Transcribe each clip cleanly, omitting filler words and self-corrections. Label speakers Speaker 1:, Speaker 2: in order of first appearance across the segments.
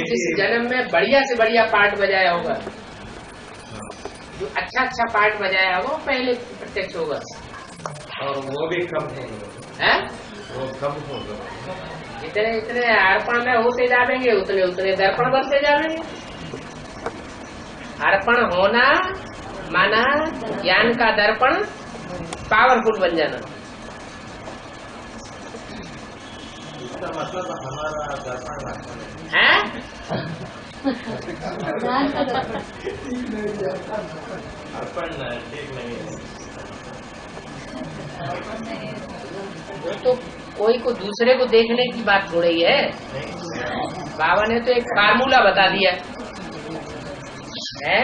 Speaker 1: इस जन्म में बढ़िया से बढ़िया पाठ बजाया होगा, जो अच्छा अच्छा पाठ बजाया होगा वो पहले प्रत्यक्ष होगा,
Speaker 2: और वो भी कम होगा, वो कम होगा।
Speaker 1: इतने इतने अर्पण में होते जाएंगे, उतने उतने दर्पण बनते जाएंगे। अर्पण होना माना ज्ञान का दर्पण पावरफुल बन जाना।
Speaker 2: इसका मतलब हमारा दर्पण
Speaker 1: है
Speaker 2: अर्पण ठीक नहीं है।
Speaker 1: वो तो कोई को दूसरे को देखने की बात हो रही है। बाबा ने तो एक फार्मूला बता दिया है,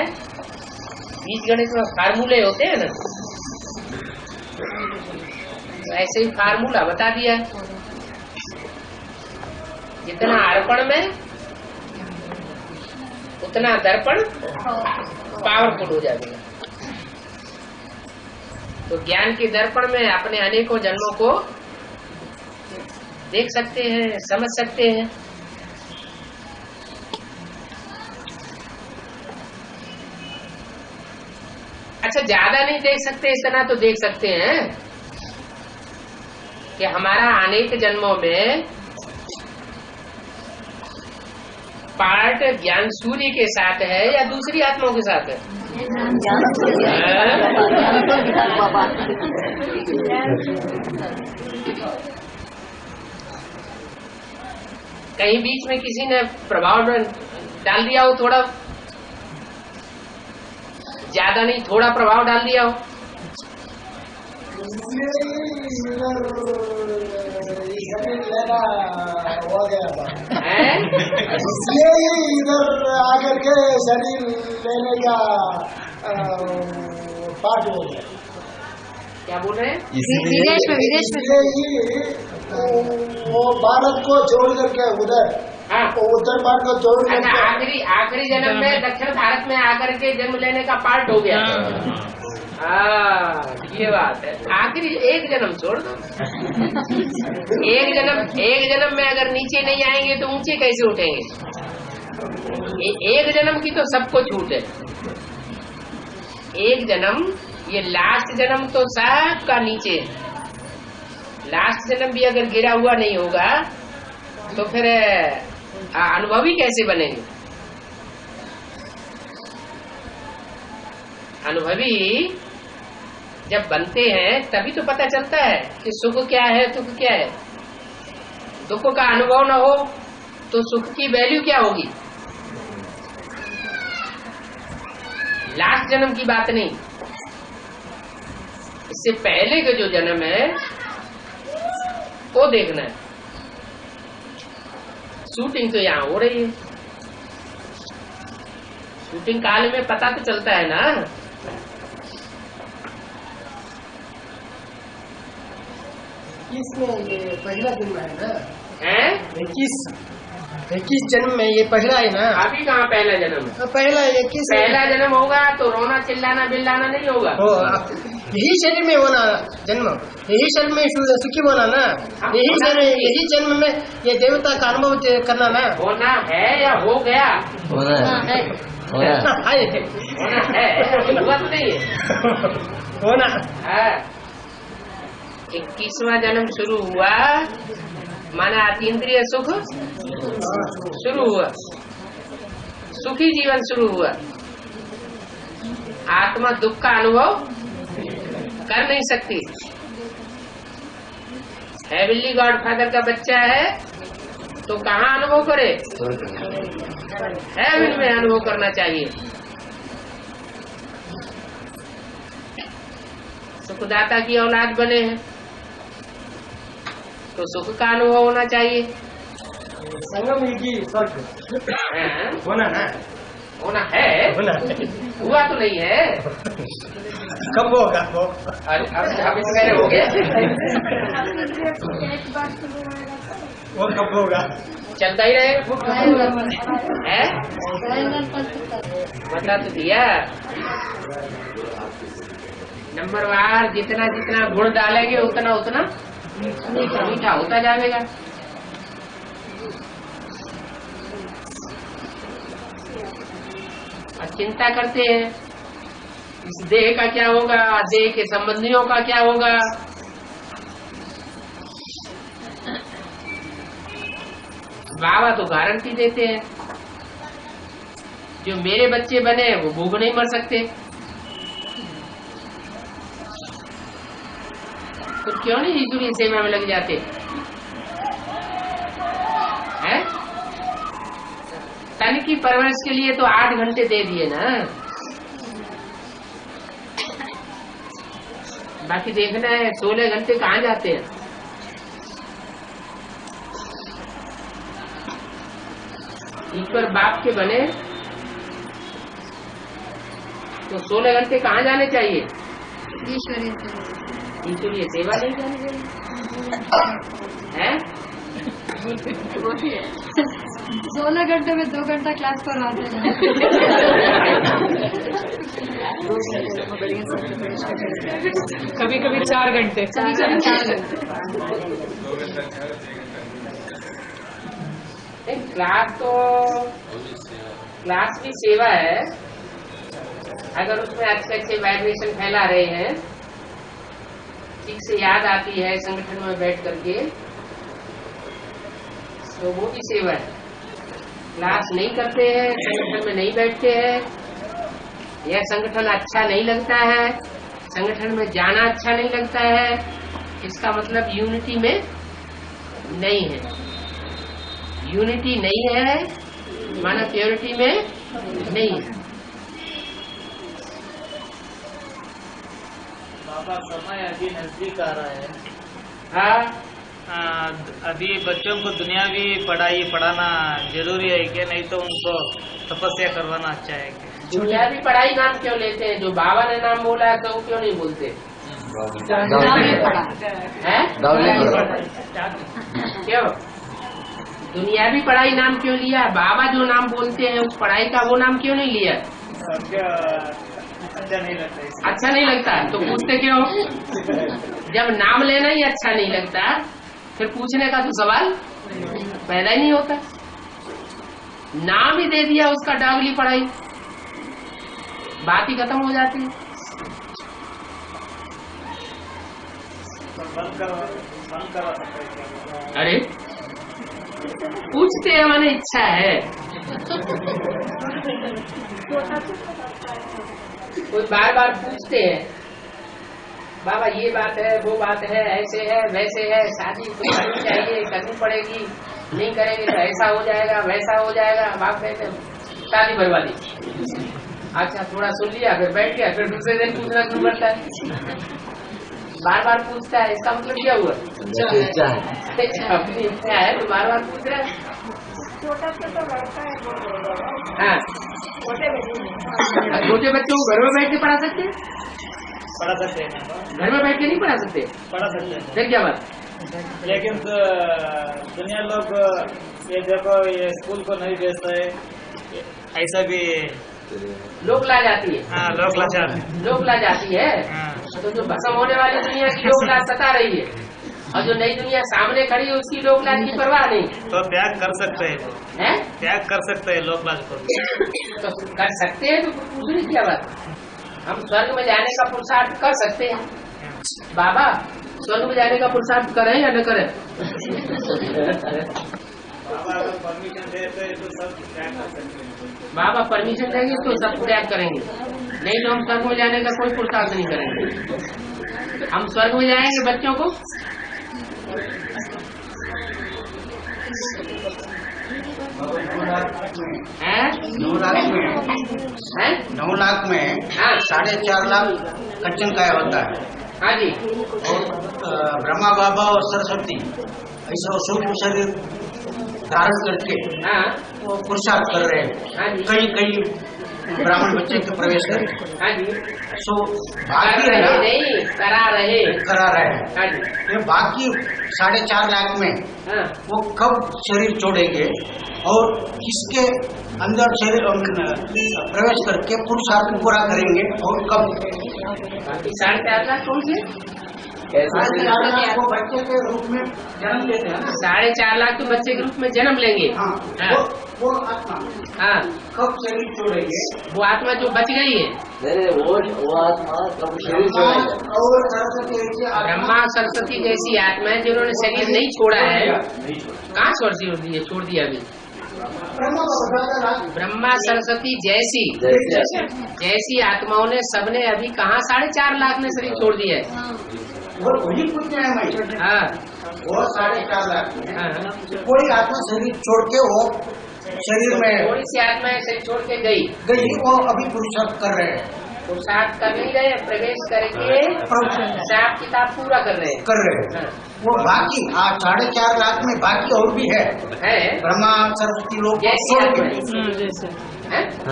Speaker 1: बीज गणित में फार्मूले होते हैं ना, तो ऐसे ही फार्मूला बता दिया। जितना अर्पण में उतना दर्पण पावरफुल हो जाएगा। तो ज्ञान के दर्पण में अपने अनेकों जन्मों को देख सकते हैं, समझ सकते हैं। अच्छा, ज्यादा नहीं देख सकते, इतना तो देख सकते हैं कि हमारा अनेक जन्मों में पार्ट ज्ञान सूर्य के साथ है या दूसरी आत्माओं के साथ है? कहीं बीच में किसी ने प्रभाव डाल दिया हो, थोड़ा ज्यादा नहीं, थोड़ा प्रभाव डाल दिया हो।
Speaker 3: हो गया था,
Speaker 1: इसलिए
Speaker 3: इधर आकर के शरीर लेने का पाठ हो गया।
Speaker 1: क्या बोल रहे हैं?
Speaker 4: विदेश में
Speaker 3: इसलिए वो भारत को छोड़ करके उधर,
Speaker 1: हाँ,
Speaker 3: उत्तर भारत को छोड़
Speaker 1: अच्छा,
Speaker 3: करके
Speaker 1: आखिरी जन्म में दक्षिण भारत में आकर के जन्म लेने का पार्ट हो गया। ये बात है। आखिरी एक जन्म छोड़ दो। एक जन्म में अगर नीचे नहीं आएंगे तो ऊंचे कैसे उठेंगे? एक जन्म की तो सबको छूट है। एक जन्म, ये लास्ट जन्म तो सबका नीचे है। लास्ट जन्म भी अगर गिरा हुआ नहीं होगा तो फिर अनुभवी कैसे बनेंगे? अनुभवी जब बनते हैं तभी तो पता चलता है कि सुख क्या है, दुख क्या है। दुख का अनुभव न हो तो सुख की वैल्यू क्या होगी? लास्ट जन्म की बात नहीं, इससे पहले का जो जन्म है वो देखना है। शूटिंग तो यहाँ हो रही है, शूटिंग काल में पता तो चलता है ना।
Speaker 5: इसमें ये पहला जन्म है ना,
Speaker 1: हैं?
Speaker 5: 21 जन्म में ये पहला है ना।
Speaker 1: अभी कहाँ पहला जन्म है?
Speaker 5: पहला 21
Speaker 1: पहला जन्म होगा तो रोना चिल्लाना बिल्लाना नहीं होगा।
Speaker 5: यही शरीर में होना जन्म, यही शरीर में सुखी होना ना, यही शरीर, यही जन्म में ये देवता का अनुभव करना ना।
Speaker 1: होना है या हो गया?
Speaker 4: होना है,
Speaker 5: होना है,
Speaker 1: होना है, हुआ तो नहीं है।
Speaker 5: होना
Speaker 1: है। 21वां जन्म शुरू हुआ माना अतीन्द्रिय सुख शुरू हुआ, सुखी जीवन शुरू हुआ। आत्मा दुख का अनुभव कर नहीं सकती। हेवनली गॉडफादर का बच्चा है तो कहाँ अनुभव करे? हेवन में अनुभव करना चाहिए। सुखदाता की औलाद बने हैं तो सुख का अनुभव होना चाहिए।
Speaker 5: संगम की स्वर्ग होना है,
Speaker 1: होना है,
Speaker 5: होना है,
Speaker 1: हुआ तो नहीं है।
Speaker 5: कब होगा वो?
Speaker 1: अब इस मेरे हो गया,
Speaker 5: वो कब होगा?
Speaker 1: चलता ही रहेगा है। बता तो दिया, नंबरवार जितना जितना गुण डालेंगे उतना उतना मीठा होता जाएगा। और चिंता करते हैं इस देह का क्या होगा, देह के संबंधियों का क्या होगा। बाबा तो गारंटी देते हैं जो मेरे बच्चे बने वो भूख नहीं मर सकते। तो क्यों नहीं ईश्वरीय सेवा में लग जाते हैं? तन की परवरिश के लिए तो 8 घंटे दे दिए ना, बाकी देखना है 16 घंटे कहाँ जाते हैं। ईश्वर बाप के बने तो 16 घंटे कहाँ जाने चाहिए? ईश्वरीय सेवा नहीं जानी चाहिए है?
Speaker 4: 16 घंटे में 2 घंटा क्लास करवाते हैं।
Speaker 6: कभी कभी 4 घंटे।
Speaker 1: क्लास भी सेवा है। अगर उसमें अच्छे अच्छे वाइब्रेशन फैला रहे हैं, ठीक से याद आती है संगठन में बैठ करके, तो वो भी सेवा है। क्लास नहीं करते हैं, संगठन में नहीं बैठते हैं, यह संगठन अच्छा नहीं लगता है, संगठन में जाना अच्छा नहीं लगता है, इसका मतलब यूनिटी में नहीं है। यूनिटी नहीं है माना प्योरिटी में नहीं है।
Speaker 7: बाबा समय अभी नजदीक आ रहा है।
Speaker 1: हाँ,
Speaker 7: अभी बच्चों को दुनियावी पढ़ाई पढ़ाना जरूरी है क्या? नहीं तो उनको तपस्या करवाना अच्छा है क्या?
Speaker 1: दुनियावी पढ़ाई नाम क्यों लेते हैं? जो बाबा ने नाम बोला है तो क्यों नहीं बोलते हैं? क्यों दुनियावी पढ़ाई नाम क्यों लिया? बाबा जो नाम बोलते हैं उस पढ़ाई का वो नाम क्यों नहीं लिया?
Speaker 7: अच्छा नहीं लगता।
Speaker 1: अच्छा नहीं लगता तो पूछते क्यों? जब नाम लेना ही अच्छा नहीं लगता फिर पूछने का तो सवाल पैदा ही नहीं होता। नाम ही दे दिया उसका डागली पढ़ाई, बात ही खत्म हो जाती है। अरे पूछते हैं माने इच्छा है। कोई बार बार पूछते हैं बाबा ये बात है वो बात है, ऐसे है वैसे है, शादी करनी चाहिए करनी पड़ेगी, नहीं करेंगे तो ऐसा हो जाएगा वैसा हो जाएगा। बाप कहते शादी बर्बादी। अच्छा थोड़ा सुन लिया फिर बैठ गया, फिर दूसरे दिन पूछना शुरू करता है। बार बार पूछता है, इसका मतलब क्या हुआ? अपनी इच्छा है तो बार बार पूछ रहा है। हाँ, छोटे बच्चों को घर में बैठ के पढ़ा सकते हैं?
Speaker 7: पढ़ा सकते हैं।
Speaker 1: घर में बैठ के नहीं पढ़ा सकते?
Speaker 7: पढ़ा सकते हैं।
Speaker 1: फिर क्या बात?
Speaker 7: लेकिन दुनिया लोग ये देखो ये स्कूल को नहीं भेजता है, ऐसा भी
Speaker 1: लोग ला जाती है।
Speaker 7: हाँ, लोग
Speaker 1: ला जाती है। तो जो भस्म होने वाली दुनिया की लोग लाज सता रही है और जो नई दुनिया सामने खड़ी है उसकी लोग लाज की परवाह नहीं।
Speaker 7: तो त्याग कर सकते हैं, त्याग कर सकते हैं लोग लाज को।
Speaker 1: तो कर सकते हैं तो दूसरी क्या बात? हम स्वर्ग में जाने का पुरुषार्थ कर सकते हैं। बाबा स्वर्ग में जाने का पुरुषार्थ करें या न करें?
Speaker 7: बाबा परमिशन देते तो सब त्याग कर सकते हैं।
Speaker 1: बाबा परमिशन देंगे तो सब त्याग करेंगे, नहीं तो हम स्वर्ग में जाने का कोई पुरुषार्थ नहीं करेंगे। हम स्वर्ग में जाएंगे बच्चों को
Speaker 3: 9 लाख में 4.5 लाख कच्चन काय होता है।
Speaker 1: हाँ जी।
Speaker 3: और ब्रह्मा बाबा और सरस्वती ऐसा सूक्ष्म शरीर धारण करके वो पुरुषार्थ कर रहे हैं। कई ब्राह्मण बच्चे तो प्रवेश करें।
Speaker 1: हाँ जी।
Speaker 3: सो बाकी
Speaker 1: नहीं करा रहे
Speaker 3: हाँ जी। ये बाकी 4.5 लाख में वो कब शरीर छोड़ेंगे और किसके अंदर शरीर प्रवेश करके पुरुषार्थ पूरा करेंगे और कब?
Speaker 1: बाकी 4.5 लाख कौन से?
Speaker 3: वो बच्चे के रूप में जन्म लेते हैं ना।
Speaker 1: 4.5 लाख तो बच्चे के रूप में जन्म लेंगे।
Speaker 3: हाँ,
Speaker 1: हाँ।
Speaker 3: वो आत्मा
Speaker 1: हाँ,
Speaker 3: कब शरीर छोड़ेंगे?
Speaker 1: वो आत्मा जो बच गई है,
Speaker 2: वो आत्मा कब शरीर छोड़ेगा?
Speaker 3: और सरस्वती ऐसी आत्मा
Speaker 1: ब्रह्मा सरस्वती जैसी आत्मा है जिन्होंने शरीर नहीं छोड़ा है। कहाँ छोड़ दिया अभी? ब्रह्मा सरस्वती जैसी आत्माओं ने सबने अभी कहाँ 4.5 लाख ने शरीर छोड़ दिया है।
Speaker 3: वो वही पूछते हैं मैं।
Speaker 1: हाँ,
Speaker 3: वो 4.5 लाख में
Speaker 1: हाँ।
Speaker 3: कोई आत्मा शरीर छोड़ के वो शरीर में
Speaker 1: थोड़ी सी आत्माएं शरीर छोड़ के गई,
Speaker 3: वो अभी पुरुषार्थ कर रहे हैं,
Speaker 1: पुरुषार्थ कर नहीं रहे, प्रवेश करके हिसाब किताब पूरा कर रहे हैं। हाँ।
Speaker 3: वो बाकी 4.5 लाख में बाकी और भी है ब्रह्मा सरस्वती लोग
Speaker 1: जैसी आत्मा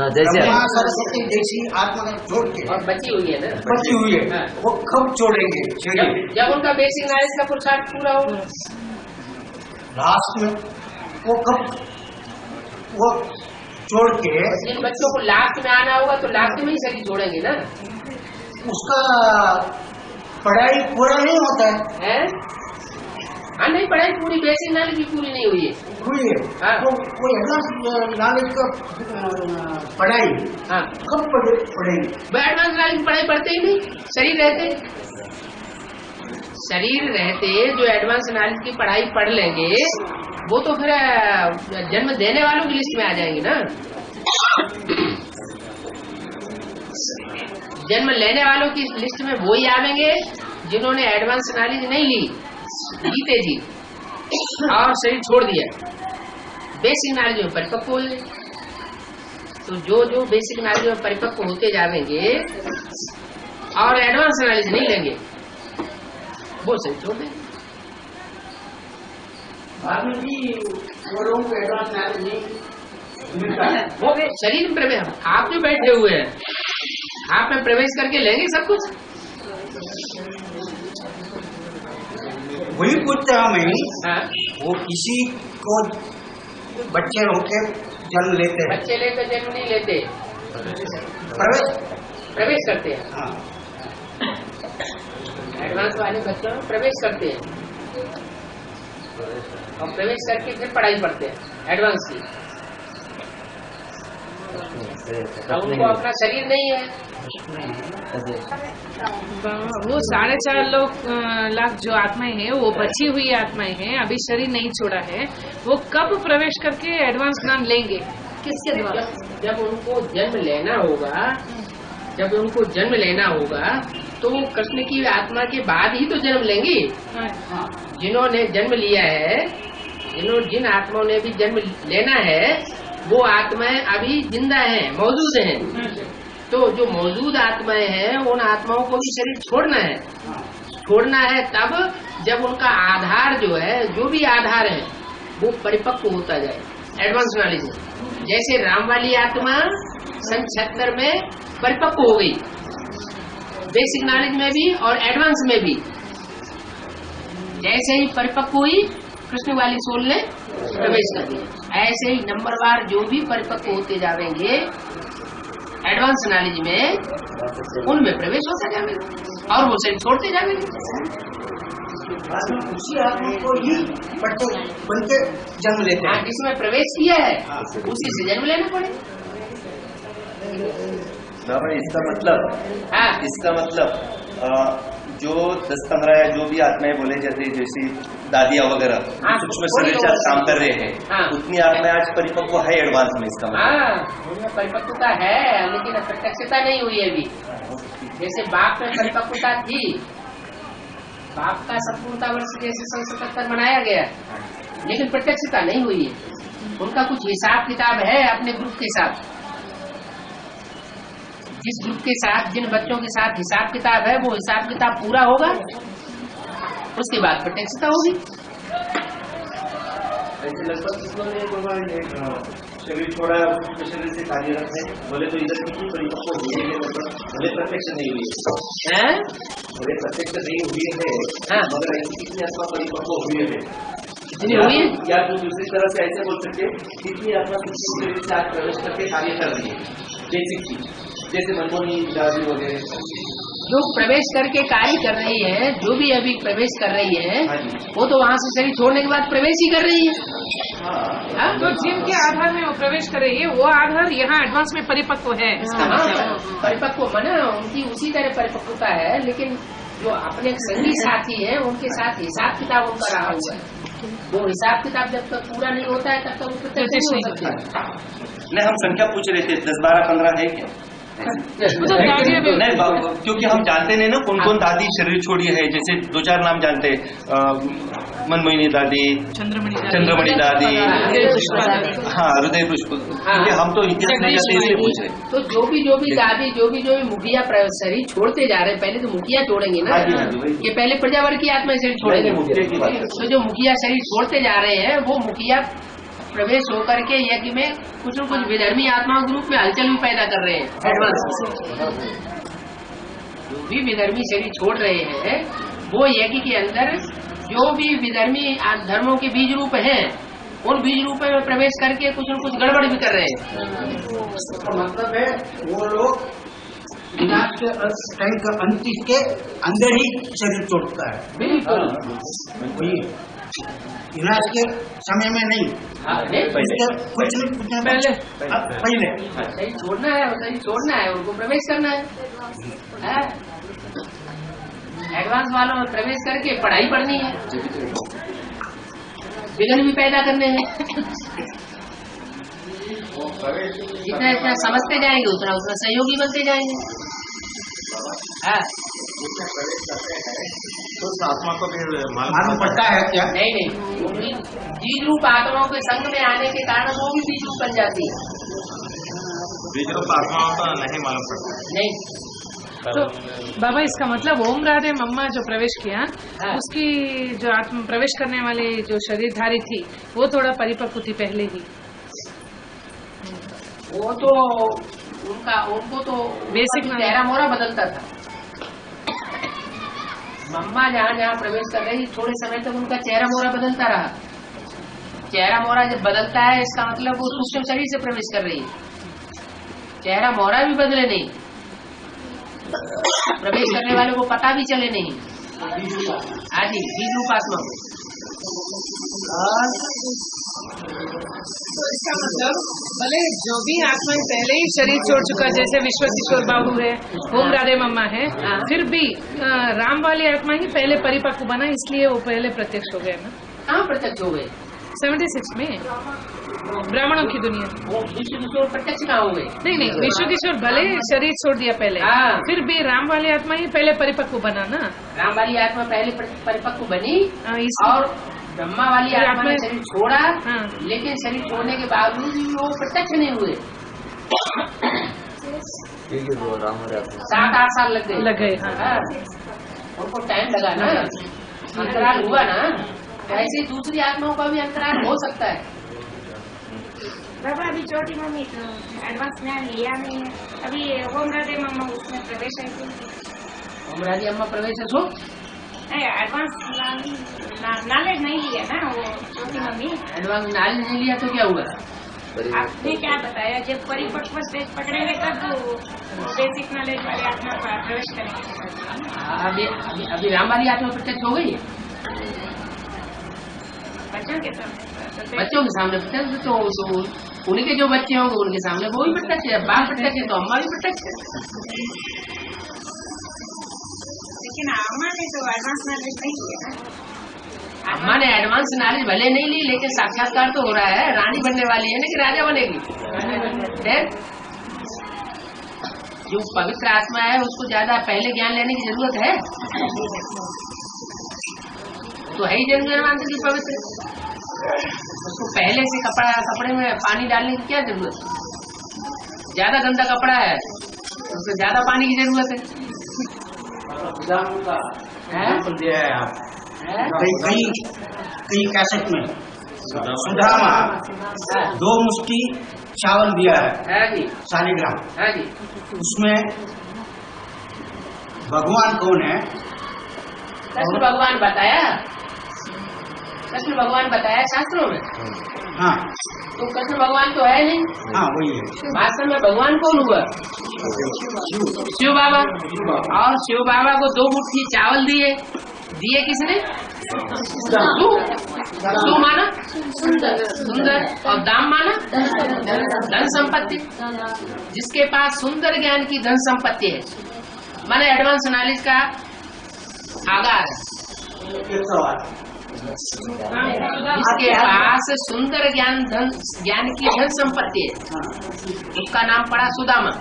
Speaker 3: ब्रह्मा सरस्वती जैसी आत्मा छोड़ के
Speaker 1: और बची हुई है ना,
Speaker 3: बची हुई है।
Speaker 1: हाँ।
Speaker 3: वो कब छोड़ेंगे शरीर?
Speaker 1: जब उनका बेसिक नॉलेज का पुरुषार्थ पूरा हो।
Speaker 3: लास्ट में वो कब वो छोड़ के
Speaker 1: जिन बच्चों को लास्ट में आना होगा तो लास्ट में ही शरीर छोड़ेंगे ना।
Speaker 3: उसका पढ़ाई पूरा नहीं होता है।
Speaker 1: हाँ, नहीं, पढ़ाई पूरी, बेसिक नॉलेज भी पूरी नहीं हुई है।
Speaker 3: हुई है।
Speaker 1: हाँ।
Speaker 3: वो एडवांस नॉलेज का पढ़ाई
Speaker 1: हाँ,
Speaker 3: कब पढ़ेंगे?
Speaker 1: वो एडवांस नॉलेज की पढ़ाई पढ़ते ही नहीं, शरीर रहते जो एडवांस नॉलेज की पढ़ाई पढ़ लेंगे वो तो फिर जन्म देने वालों की लिस्ट में आ जाएंगे ना। जन्म लेने वालों की लिस्ट में वो ही आवेंगे जिन्होंने एडवांस नॉलेज नहीं ली, जीते जी, और शरीर छोड़ दिया, बेसिक नॉलेज में परिपक्व हो गए। तो जो बेसिक नॉलेज में परिपक्व होते जाएंगे और एडवांस नॉलेज नहीं लेंगे वो शरीर छोड़ देंगे।
Speaker 3: बाद में भी वो लोगों को एडवांस नॉलेज नहीं मिलता है।
Speaker 1: वो शरीर में प्रवेश, आप जो बैठे हुए हैं आप में प्रवेश करके लेंगे सब कुछ।
Speaker 3: वही पूछते हैं हमें।
Speaker 1: हाँ,
Speaker 3: वो किसी को बच्चे होके जन्म लेते हैं,
Speaker 1: बच्चे लेकर जन्म नहीं लेते, प्रवेश करते हैं।
Speaker 3: हाँ।
Speaker 1: एडवांस वाले बच्चों में प्रवेश करते हैं और प्रवेश करके फिर पढ़ाई पढ़ते हैं एडवांस की। अब उनको अपना शरीर नहीं है।
Speaker 6: वो 4.5 लाख जो आत्माएं हैं वो बची हुई आत्माएं हैं, अभी शरीर नहीं छोड़ा है। वो कब प्रवेश करके एडवांस ज्ञान लेंगे, किसके द्वारा?
Speaker 1: जब उनको जन्म लेना होगा तो वो कृष्ण की आत्मा के बाद ही तो जन्म लेंगे। जिन्होंने जन्म लिया है, जिन आत्माओं ने भी जन्म लेना है वो आत्माएं अभी जिंदा हैं, मौजूद हैं। तो जो मौजूद आत्माएं हैं उन आत्माओं को भी शरीर छोड़ना है तब जब उनका आधार जो है, जो भी आधार है वो परिपक्व होता जाए एडवांस नॉलेज में। जैसे राम वाली आत्मा सन 76 में परिपक्व हो गई, बेसिक नॉलेज में भी और एडवांस में भी। जैसे ही परिपक्व हुई कृष्ण वाली सोल ने प्रवेश कर दिया। ऐसे ही नंबरवार जो भी परिपक्व होते जाएंगे एडवांस नॉलेज में, उनमें प्रवेश होता जाएगा और वो शरीर छोड़ते जाएंगे।
Speaker 3: उसी आत्मा को ही बन के जन्म लेते हैं।
Speaker 1: जिसमें प्रवेश किया है उसी से जन्म लेना पड़ेगा।
Speaker 8: इसका मतलब जो 10-15 या जो भी आत्माएं बोले जाते हैं, जैसे दादिया वगैरह सूक्ष्म शरीर से काम कर रहे हैं, उतनी आत्माएं आज परिपक्व है एडवांस में। इसका मतलब
Speaker 1: उनमें परिपक्वता है लेकिन प्रत्यक्षता नहीं हुई अभी। जैसे बाप में परिपक्वता थी, बाप का संपूर्णता वर्ष जैसे 77 बनाया गया, लेकिन प्रत्यक्षता नहीं हुई है। उनका कुछ हिसाब किताब है अपने ग्रुप के साथ। जिस ग्रुप के साथ, जिन बच्चों के साथ हिसाब किताब है, वो हिसाब किताब पूरा होगा, उसके बाद प्रत्यक्षता होगी।
Speaker 8: ऐसे लगभग शरीर छोड़ा शरीर से कार्यरत है, बोले तो इधर कितनी परिपक्व हुई है, भले प्रत्यक्ष नहीं हुई है, भले प्रत्यक्ष नहीं हुई है, मगर ऐसी कितनी आत्मा परिपक्व हुई है, कितनी हुई है, या तो दूसरी तरह से ऐसे बोल सकते कितनी आत्मा किसी शरीर से आज प्रवेश करके कार्य कर रही है। बेसिक चीज जैसे मनमोहनी दादी वगैरह
Speaker 1: जो प्रवेश करके कार्य कर रही है, जो भी अभी प्रवेश कर रही है, वो तो वहाँ से शरीर छोड़ने के बाद प्रवेश ही कर रही है।
Speaker 6: तो जिनके आधार में वो प्रवेश कर रही है, वो आधार यहाँ एडवांस में परिपक्व है।
Speaker 1: परिपक्व माना उनकी उसी तरह परिपक्वता है, लेकिन जो अपने संगी साथी है उनके साथ हिसाब किताब उनका रहा हुआ है। वो हिसाब किताब जब तक पूरा नहीं होता है तब तक वो प्रत्यक्ष नहीं हो सकता।
Speaker 8: नहीं, हम संख्या पूछ रहे थे 10, 12, 15 है क्या? नहीं, क्योंकि हम जानते नहीं ना कौन कौन दादी शरीर छोड़ी है। जैसे 2-4 नाम जानते हैं, मनमोहिनी दादी, चंद्रमणि दादी, हाँ, हृदय पुष्प। क्योंकि हम तो इतिहास नहीं जानते, इसलिए पूछ रहे।
Speaker 1: तो जो भी दादी, जो भी मुखिया शरीर छोड़ते जा रहे हैं, पहले तो मुखिया छोड़ेंगे ना, ये पहले प्रजावर्ग की आत्मा शरीर छोड़ेंगे। तो जो मुखिया शरीर छोड़ते जा रहे हैं, वो मुखिया प्रवेश होकर के यज्ञ में कुछ न कुछ विधर्मी आत्माओं के रूप में हलचल भी पैदा कर रहे हैं एडवांस। जो भी विधर्मी शरीर छोड़ रहे हैं, वो यज्ञ के अंदर जो भी विधर्मी धर्मों के बीज रूप हैं, उन बीज रूप में प्रवेश करके कुछ न कुछ गड़बड़ भी कर रहे हैं।
Speaker 3: मतलब है वो लोग विनाश के टाइम का अंतिम के अंदर ही शरीर छोड़ता है।
Speaker 1: बिल्कुल
Speaker 3: वही विनाश के समय में नहीं, कुछ पहले
Speaker 1: शरीर छोड़ना है, शरीर छोड़ना है, उनको प्रवेश करना है। एडवांस वालों में प्रवेश करके पढ़ाई पढ़नी है, विघ्न भी पैदा करने हैं। जितना इतना समझते जाएंगे उतना उतना सहयोगी बनते जाएंगे।
Speaker 2: तो उस आत्मा को फिर
Speaker 3: मालूम पड़ता है क्या?
Speaker 1: नहीं, बीज रूप आत्माओं के संग में आने के कारण वो भी बीज रूप बन जाती है।
Speaker 2: बीज रूप आत्माओं का नहीं मालूम पड़ता
Speaker 1: नहीं।
Speaker 6: तो बाबा, इसका मतलब ओम राधे मम्मा जो प्रवेश किया, उसकी जो आत्मा प्रवेश करने वाली जो शरीरधारी थी, वो थोड़ा परिपक्व थी पहले ही।
Speaker 1: वो तो उनको तो बेसिक चेहरा मोहरा बदलता था। मम्मा जहाँ जहाँ प्रवेश कर रही, थोड़े समय तक उनका चेहरा मोहरा बदलता रहा। चेहरा मोहरा जब बदलता है, इसका मतलब वो सूक्ष्म शरीर से प्रवेश कर रही है। चेहरा मोहरा भी बदले नहीं, प्रवेश करने वाले को पता भी चले नहीं। हाँ जी, बीज रूप आत्मा को।
Speaker 6: तो इसका मतलब भले जो भी आत्मा पहले ही शरीर छोड़ चुका, जैसे विश्व किशोर बाबू है, ओम राधे मम्मा है, फिर भी राम वाली आत्मा ही पहले परिपक्व बना, इसलिए वो पहले प्रत्यक्ष हो गए ना।
Speaker 1: कहाँ प्रत्यक्ष हो गए?
Speaker 6: 76 में ब्राह्मणों की दुनिया।
Speaker 1: वो विश्व किशोर प्रत्यक्ष कहाँ हो गए?
Speaker 6: नहीं, विश्व किशोर भले शरीर छोड़ दिया पहले, फिर भी राम वाली आत्मा ही पहले परिपक्व बना ना।
Speaker 1: राम वाली आत्मा पहले परिपक्व बनी, और ब्रह्मा वाली आत्मा ने शरीर छोड़ा। लेकिन शरीर छोड़ने के बावजूद भी वो प्रत्यक्ष नहीं हुए। 7-8 साल लग गए। उनको टाइम लगा ना, अंतराल हुआ ना। ऐसे दूसरी आत्माओं का भी अंतराल हो सकता है।
Speaker 9: बाबा, अभी छोटी मम्मी तो एडवांस ज्ञान लिया नहीं है, अभी ओम राधे मम्मा उसमें प्रवेश है।
Speaker 1: ओम राधे अम्मा प्रवेश है, सो
Speaker 9: एडवांस नॉलेज नहीं लिया ना वो छोटी मम्मी।
Speaker 1: एडवांस नॉलेज नहीं लिया तो क्या हुआ?
Speaker 9: आपने क्या बताया, जब परिपक्व स्टेज पकड़ेंगे तब बेसिक नॉलेज वाली आत्मा प्रवेश करेंगे।
Speaker 1: अभी राम वाली आत्मा प्रत्यक्ष हो गई है बच्चों के सामने प्रत्यक्ष। तो उनके जो बच्चे होंगे उनके सामने वो भी प्रत्यक्ष है। बाप प्रत्यक्ष है तो अम्मा भी प्रत्यक्ष है।
Speaker 9: लेकिन अम्मा ने तो एडवांस नॉलेज नहीं लिया ना।
Speaker 1: अम्मा ने एडवांस नॉलेज भले नहीं ली, लेकिन साक्षात्कार तो हो रहा है। रानी बनने वाली है ना कि राजा बनेगी। जो पवित्र आत्मा है उसको ज्यादा पहले ज्ञान लेने की जरूरत है? तो है ही जन्म की पवित्र, उसको पहले से कपड़े में पानी डालने की क्या जरूरत है? ज्यादा गंदा कपड़ा है, उसको ज्यादा पानी की जरूरत है।
Speaker 3: दिया है आप कई कैसेट में सुदामा 2 मुट्ठी चावल दिया है, शालिग्राम। उसमें भगवान कौन है?
Speaker 1: कृष्ण भगवान बताया। कृष्ण भगवान बताया शास्त्रों में।
Speaker 3: हाँ
Speaker 1: तो कृष्ण भगवान तो है नहीं।
Speaker 3: हाँ वही है।
Speaker 1: वास्तव में भगवान कौन हुआ? शिव बाबा। और शिव बाबा को 2 मुट्ठी चावल दिए किसने? सु माना सुंदर और दाम माना धन संपत्ति। जिसके पास सुंदर ज्ञान की धन संपत्ति है, माने एडवांस नॉलेज का आगाज, जिसके पास सुंदर ज्ञान की धन संपत्ति है, उसका नाम पड़ा सुदामा।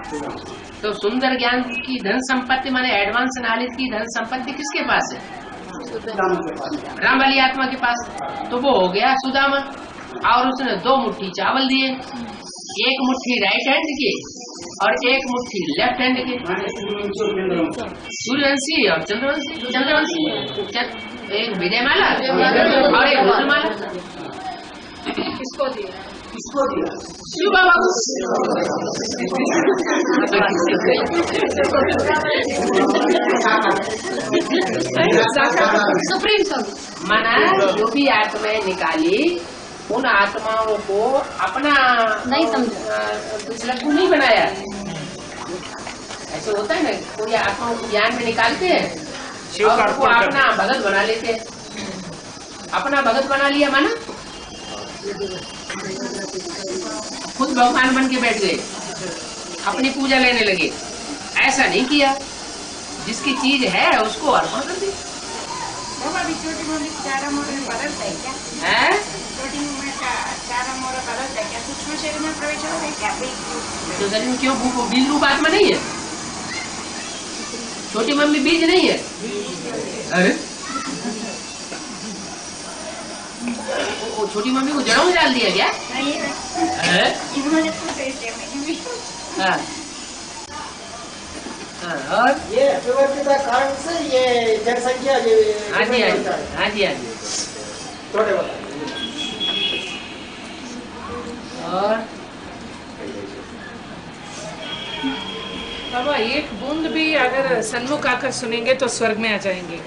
Speaker 1: तो सुंदर ज्ञान की धन संपत्ति माने एडवांस नॉलेज की धन संपत्ति किसके पास है? राम वाली आत्मा के पास। तो वो हो गया सुदामा। और उसने 2 मुट्ठी चावल दिए, 1 मुट्ठी राइट हैंड के और 1 मुट्ठी लेफ्ट हैंड के। सूर्यवंशी और चंद्रवंशी, एक विजयमाला और एक रुद्रमाला।
Speaker 6: किसको दिया?
Speaker 1: शिव बाबा को।
Speaker 4: सुप्रीम
Speaker 1: माना जो भी आत्माएं निकाली, उन आत्माओं को अपना
Speaker 4: नहीं समझा,
Speaker 1: कुछ लड्डू नहीं बनाया। ऐसे होता है ना, कोई आत्माओं को ज्ञान में निकालते हैं और उनको अपना भगत बना लेते हैं। अपना भगत बना लिया माना खुद भगवान बन के बैठ गए, अपनी पूजा लेने लगे। ऐसा नहीं किया, जिसकी चीज है उसको अर्पण कर दी।
Speaker 9: छोटी मम्मी चारा मोर में बदलता है क्या?
Speaker 1: है
Speaker 9: छोटी मम्मी का चारा मोर बदलता है क्या? सूक्ष्म शरीर में प्रवेश हो रहा है क्या?
Speaker 1: तो शरीर में क्यों बीज रूप आत्मा नहीं है? छोटी मम्मी बीज नहीं है? अरे वो छोटी मम्मी को जड़ों में डाल दिया क्या? हाँ। और
Speaker 5: ये अभिवर्तिता कारण से ये जनसंख्या
Speaker 1: हाँ जी हाँ जी
Speaker 5: थोड़े
Speaker 1: और
Speaker 6: बाबा एक बूंद भी अगर सन्मुख आकर सुनेंगे तो स्वर्ग में आ जाएंगे।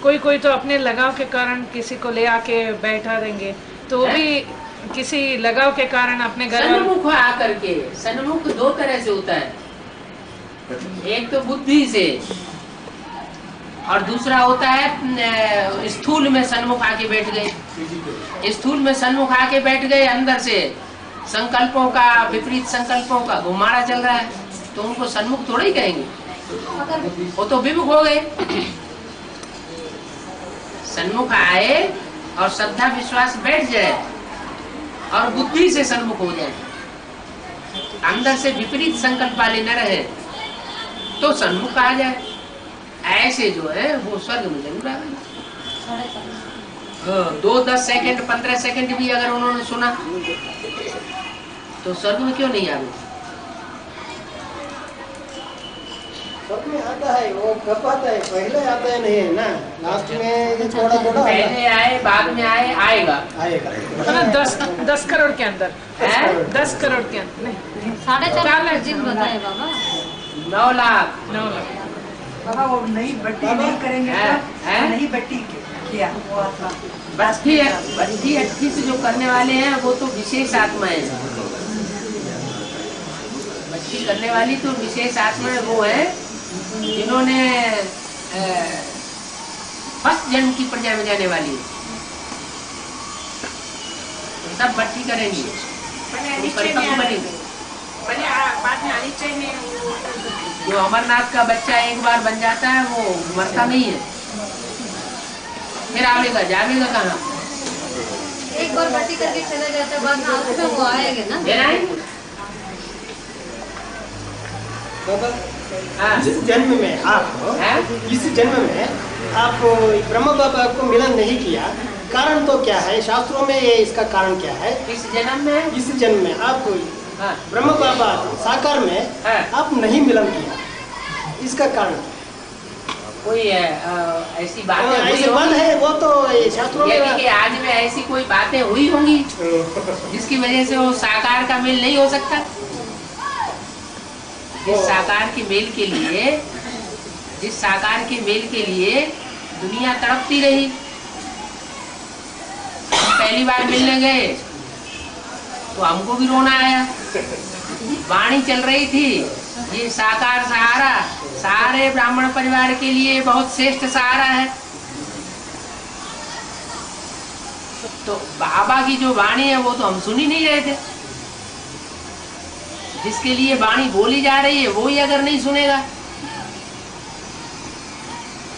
Speaker 6: कोई तो अपने लगाव के कारण किसी को ले आके बैठा देंगे, तो वो भी किसी लगाव के कारण अपने घर
Speaker 1: सन्मुख आकर के। सन्मुख 2 तरह से होता है, एक तो बुद्धि से और दूसरा होता है स्थूल में सन्मुख आके बैठ गए। स्थूल में सन्मुख आके बैठ गए, अंदर से संकल्पों का, विपरीत संकल्पों का घुमाड़ा चल रहा है, तो उनको सन्मुख थोड़ा ही कहेंगे, वो तो विमुख हो गए। सन्मुख आए और श्रद्धा विश्वास बैठ जाए और बुद्धि से सन्मुख हो जाए, अंदर से विपरीत संकल्प वाले न रहे, तो सन्मुख आ जाए। ऐसे जो है वो स्वर्ग में जरूर आएगा। 2, 10 सेकंड 15 सेकंड भी अगर उन्होंने सुना तो स्वर्ग में क्यों नहीं आवे?
Speaker 5: स्वर्ग में आता है, वो कब आता है? पहले आता है नहीं है ना, लास्ट में थोड़ा
Speaker 1: पहले आए बाद में आएगा
Speaker 6: 10 करोड़ के अंदर, 10 करोड़ के अंदर नहीं,
Speaker 4: 4.5 लाख जिन बताए बाबा।
Speaker 1: 9 लाख
Speaker 10: बाबा वो नई बट्टी नहीं करेंगे तो नई बट्टी किया वो आत्मा
Speaker 1: बट्टी अट्ठी से जो करने वाले हैं वो तो विशेष आत्माएं हैं। बट्टी करने वाली तो विशेष आत्माएं वो है जिन्होंने फर्स्ट जन्म की प्रजा में जाने वाली है, तो सब बट्टी करेंगी, परिपक्व बनेंगे। जो अमरनाथ का बच्चा एक बार बन जाता है वो मरता नहीं है, फिर आवेगा जावेगा कहाँ?
Speaker 4: एक बार बट्टी करके चले जाते बाद में वो आएंगे ना,
Speaker 5: जिस जन्म में आप ब्रह्म बाबा को मिलन नहीं किया, कारण तो क्या है? शास्त्रों में ये इसका कारण क्या है?
Speaker 1: इस जन्म में
Speaker 5: आप ब्रह्म बाबा साकार में आप नहीं मिलन किया, इसका कारण
Speaker 1: कोई ऐसी बातें
Speaker 5: ऐसी बात है? वो तो शास्त्रों में
Speaker 1: कि आज में ऐसी कोई बातें हुई होंगी जिसकी वजह से वो साकार का मेल नहीं हो सकता। जिस साकार के मेल के लिए दुनिया तड़पती रही, पहली बार मिलने गए तो हमको भी रोना आया। वाणी चल रही थी, ये साकार सहारा सारे ब्राह्मण परिवार के लिए बहुत श्रेष्ठ सहारा है। तो बाबा की जो वाणी है वो तो हम सुन ही नहीं रहे थे। जिसके लिए वाणी बोली जा रही है वो ही अगर नहीं सुनेगा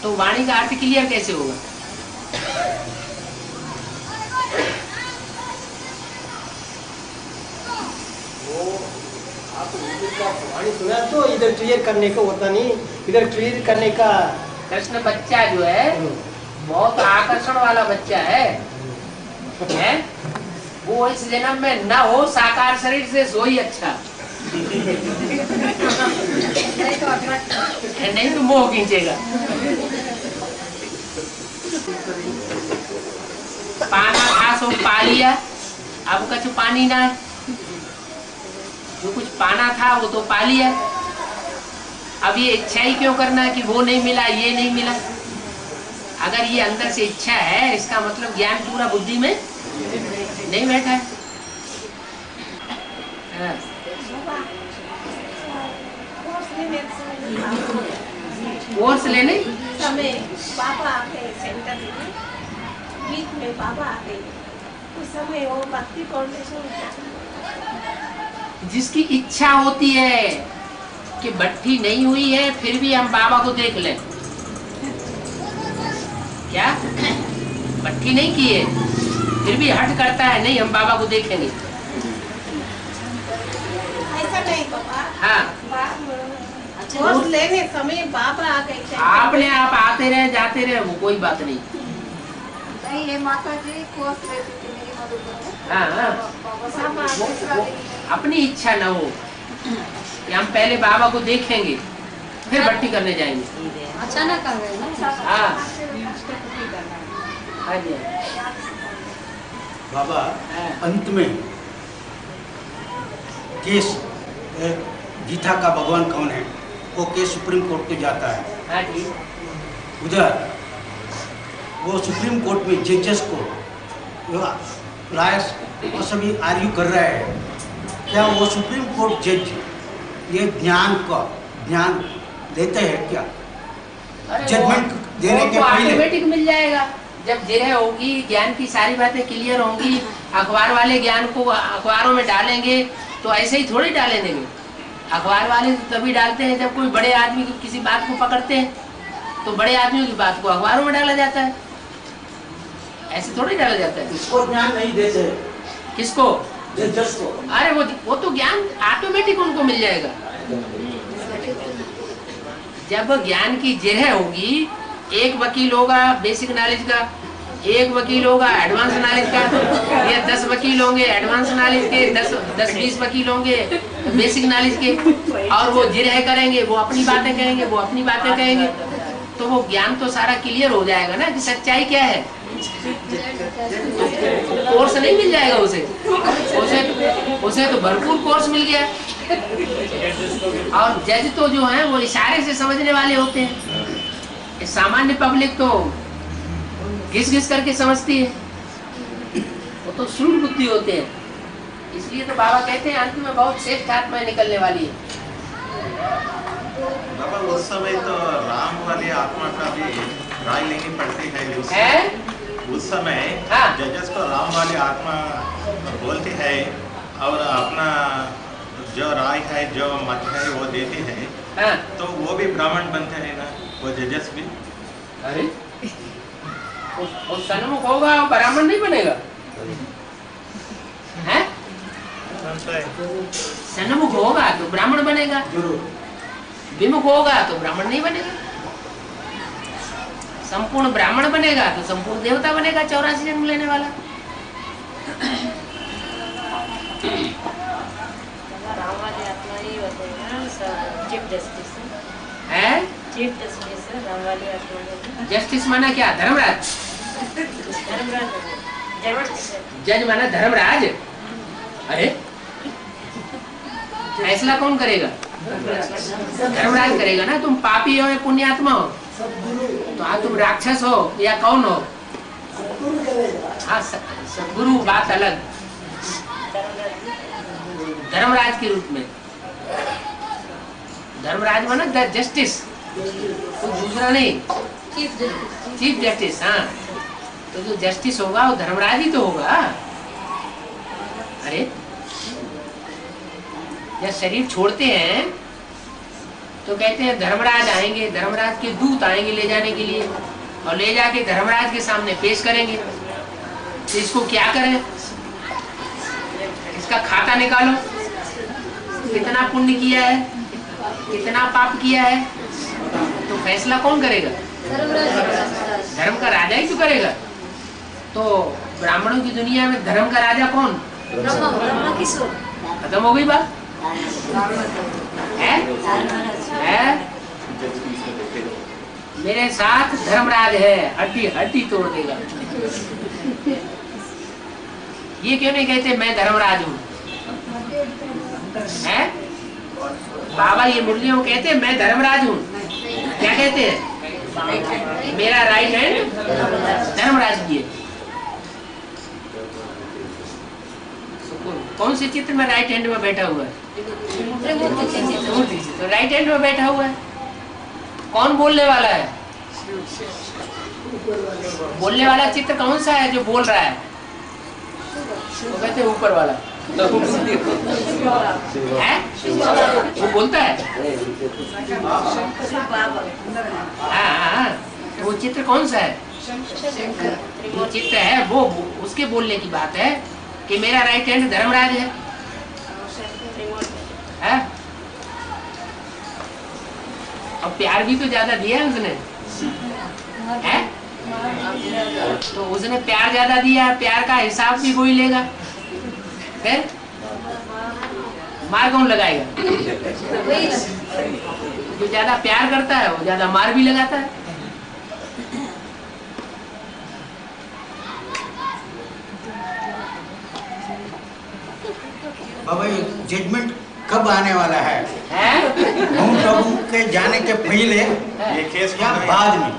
Speaker 1: तो वाणी का अर्थ क्लियर कैसे होगा?
Speaker 5: वाणी सुना तो इधर क्लियर करने का होता नहीं, इधर क्लियर करने का।
Speaker 1: कृष्ण बच्चा जो है बहुत आकर्षण वाला बच्चा है? वो इस जन्म में न हो साकार शरीर से सो ही अच्छा। नहीं तो मोह खींचेगा। पाना था सो पा लिया, अब कुछ पानी ना, जो कुछ पाना था वो तो पा लिया। अब ये इच्छा ही क्यों करना कि वो नहीं मिला ये नहीं मिला? अगर ये अंदर से इच्छा है इसका मतलब ज्ञान पूरा बुद्धि में नहीं बैठा है। कोर्स लेने
Speaker 11: समय बाबा आ गए सेंटर में, बीच में बाबा आ गए, उस समय वो भक्ति फाउंडेशन
Speaker 1: जिसकी इच्छा होती है कि भट्टी नहीं हुई है फिर भी हम बाबा को देख लें, क्या भट्टी नहीं की है फिर भी हट करता है नहीं हम बाबा को देखेंगे?
Speaker 11: ऐसा नहीं बाबा।
Speaker 1: हाँ,
Speaker 11: कोर्स लेने समय बाबा आ गए।
Speaker 1: आपने आप आते रहे जाते रहे वो कोई बात नहीं।
Speaker 4: नहीं ये माता जी कोर्स लेती थी मेरी मदद।
Speaker 1: हाँ, वो अपनी इच्छा न हो कि हम पहले बाबा को देखेंगे फिर भट्टी करने जाएंगे।
Speaker 4: अचानक आ गए ना।
Speaker 1: हाँ हाँ जी
Speaker 3: बाबा अंत में केस गीता का भगवान कौन है वो केस सुप्रीम कोर्ट को जाता है।
Speaker 1: हाँ जी।
Speaker 3: उधर वो सुप्रीम कोर्ट में जजेस को लॉयर्स वो सभी आर्ग्यू कर रहे हैं, क्या वो सुप्रीम कोर्ट जज ये ज्ञान देते हैं क्या? जजमेंट देने के पहले
Speaker 1: ऑटोमेटिक मिल जाएगा। जब जिरह होगी ज्ञान की सारी बातें क्लियर होंगी, अखबार वाले ज्ञान को अखबारों में डालेंगे तो ऐसे ही थोड़ी डाले देंगे। अखबार वाले तो तभी डालते हैं जब कोई बड़े आदमी की किसी बात को पकड़ते हैं तो बड़े आदमियों की बात को अखबारों में डाला जाता है, ऐसे थोड़ी डाला जाता है।
Speaker 3: इसको ज्ञान नहीं देते।
Speaker 1: किसको?
Speaker 3: जजेस को।
Speaker 1: अरे वो तो ज्ञान ऑटोमेटिक उनको मिल जाएगा। जब ज्ञान की जिरह होगी, एक वकील होगा बेसिक नॉलेज का, एक वकील होगा एडवांस नॉलेज का, या 10 वकील होंगे एडवांस नॉलेज के, 10-20 वकील होंगे बेसिक नॉलेज के, और वो जिरह करेंगे, वो अपनी बातें कहेंगे, वो अपनी बातें कहेंगे, तो वो ज्ञान तो सारा क्लियर हो जाएगा ना कि सच्चाई क्या है। तो कोर्स नहीं मिल जाएगा उसे तो भरपूर कोर्स मिल गया। और जज तो जो है वो इशारे से समझने वाले होते हैं, सामान्य पब्लिक तो घिस घिस करके समझती है, वो तो शून्य बुद्धि होते हैं। इसलिए तो बाबा कहते हैं अंत में बहुत श्रेष्ठ आत्माएं निकलने वाली है।
Speaker 12: बाबा उस समय तो राम वाली आत्मा का भी राय लेनी पड़ती है। उस समय जजेस को राम वाली आत्मा बोलती है और अपना जो राय है जो मत है वो देती है, तो वो भी ब्राह्मण बनते हैं ना वो जजेस भी।
Speaker 1: अरे वो सन्मुख होगा और ब्राह्मण नहीं बनेगा? हैं? सन्मुख होगा तो ब्राह्मण बनेगा, विमुख होगा तो ब्राह्मण नहीं बनेगा। संपूर्ण ब्राह्मण बनेगा तो संपूर्ण देवता बनेगा, 84 जन्म लेने वाला। जस्टिस माना क्या? धर्मराज। जज माना धर्मराज। अरे फैसला कौन करेगा? धर्मराज करेगा ना। तुम पापी हो या पुण्यात्मा हो, तो तुम राक्षस हो या कौन हो? हाँ, गुरु बात अलग, धर्मराज के रूप में। धर्मराज माना जस्टिस, कोई दूसरा नहीं, चीफ जस्टिस। हाँ, तो जो जस्टिस होगा वो धर्मराज ही तो होगा। अरे जब शरीर छोड़ते हैं तो कहते हैं धर्मराज आएंगे, धर्मराज के दूत आएंगे ले जाने के लिए, और ले जाके धर्मराज के सामने पेश करेंगे। तो इसको क्या करें, इसका खाता निकालो, कितना पुण्य किया है, कितना पाप किया है, तो फैसला कौन करेगा? धर्म का राजा ही तो करेगा। तो ब्राह्मणों की दुनिया में धर्म का राजा कौन? ब्रह्मा किशोर। खत्म हो गई बात है? मेरे साथ धर्मराज है, हड्डी हड्डी तोड़ देगा। ये क्यों नहीं कहते मैं धर्मराज हूँ? है बाबा, ये मुरलियों कहते मैं धर्मराज हूँ। क्या कहते हैं? मेरा राइट हैंड धर्मराज की है। कौन से चित्र में राइट हैंड में बैठा हुआ है? तो राइट हैंड में बैठा हुआ है। कौन बोलने वाला है? बोलने वाला चित्र कौन सा है जो बोल रहा है? वो कहते हैं ऊपर वाला है, वो बोलता है। हाँ, वो चित्र कौन सा है? वो चित्र है, वो उसके बोलने की बात है कि मेरा राइट हैंड धर्मराज है। और प्यार भी तो ज्यादा दिया है उसने, है? तो उसने प्यार ज्यादा दिया, प्यार का हिसाब भी वही लेगा। फिर मार कौन लगाएगा? जो ज्यादा प्यार करता है वो ज्यादा मार भी लगाता है।
Speaker 3: बाबा, ये जजमेंट कब आने वाला है? माउंट आबू के जाने के पहले
Speaker 12: ये केस
Speaker 3: या बाद में?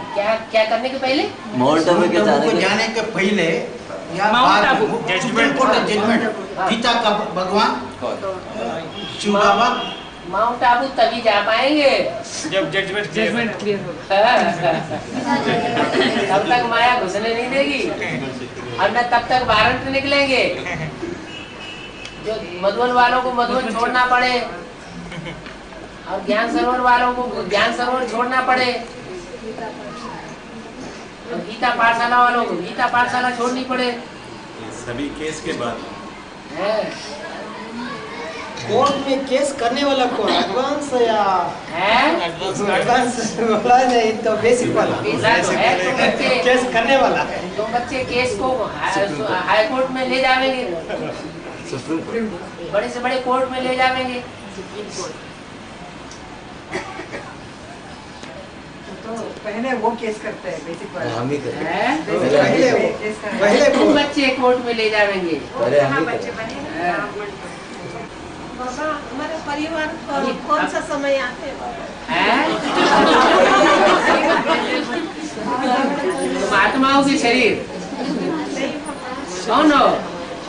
Speaker 1: क्या करने के पहले?
Speaker 3: माउंट आबू के जाने के पहले या बाद में? जजमेंट गीता का भगवान शिव बाबा
Speaker 1: माउंट आबू तभी जा पाएंगे
Speaker 2: जब जजमेंट
Speaker 6: क्लियर होगा।
Speaker 1: तब तक माया घुसने नहीं देगी, और न तब तक वारंट निकलेंगे। जो मधुबन वालों को मधुबन छोड़ना पड़े, और ज्ञान सरोवर वालों को ज्ञान सरोवर छोड़ना पड़े, और गीता पाठशाला वालों को गीता पाठशाला छोड़नी पड़े।
Speaker 12: सभी केस के बाद
Speaker 5: कोर्ट में केस करने वाला कौन? एडवांस या एडवांस बोला नहीं तो बेसिक वाला केस करने वाला।
Speaker 1: तो बच्चे केस को हाई कोर्ट में ले जाएंगे, बड़े से बड़े कोर्ट में ले जाएंगे।
Speaker 10: तो पहले वो केस करते हैं बेसिक वाला।
Speaker 5: हम ही करते हैं
Speaker 1: पहले तुम बच्चे कोर्ट में ले जाएंगे।
Speaker 11: बाबा, हमारे परिवार को कौन सा समय आते हैं?
Speaker 1: तुम आत्माओं के शरीर कौन हो?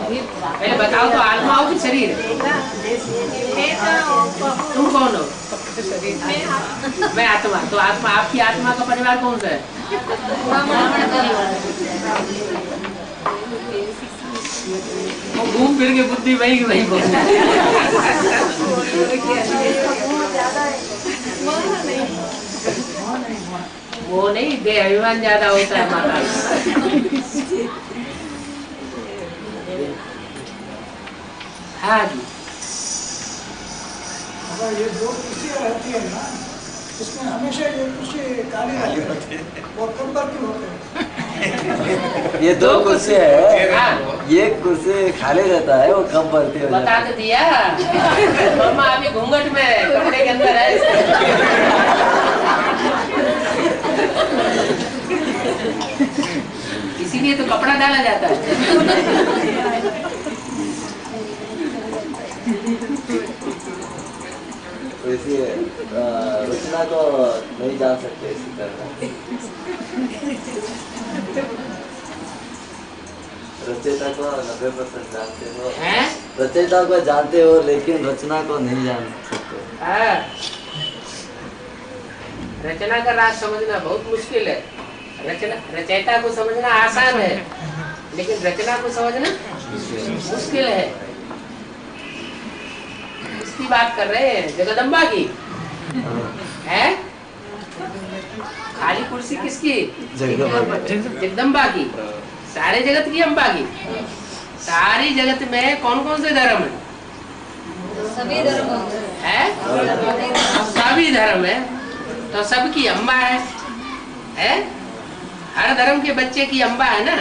Speaker 1: पहले बताओ तो, आत्माओं के शरीर तुम कौन हो? मैं आत्मा। तो आत्मा, आपकी आत्मा का परिवार कौन सा है? वो घूम फिर के बुद्धि वही वही वो नहीं, बेअभिमान ज्यादा होता है माता। हाँ जी,
Speaker 13: ये दो कुर्सियाँ रहती है ना, इसमें हमेशा ये कुर्सी काली रहती है, वो कब बार क्यों होते हैं?
Speaker 14: ये दो कुर्सी है, ये कुर्सी खाली रहता है, वो कब भरती है?
Speaker 1: बता तो दिया मम्मा, अभी घूंघट में कपड़े के अंदर है। इसीलिए तो कपड़ा डाला जाता है।
Speaker 14: वैसे रचना को नहीं जान सकते इसी तरह। रचयिता को 90% जानते हो, रचयिता को जानते हो लेकिन रचना को नहीं जान सकते।
Speaker 1: रचना का राज समझना बहुत मुश्किल है। रचयिता को समझना आसान है, लेकिन रचना को समझना मुश्किल है। इसकी बात कर रहे हैं, जगदम्बा की है। खाली कुर्सी किसकी? जगदम्बा की। सारे जगत की अम्बा की। सारी जगत में कौन कौन से धर्म है?
Speaker 4: सभी धर्म
Speaker 1: है, सभी धर्म है, तो सबकी अम्बा है। हर धर्म के बच्चे की अम्बा है ना,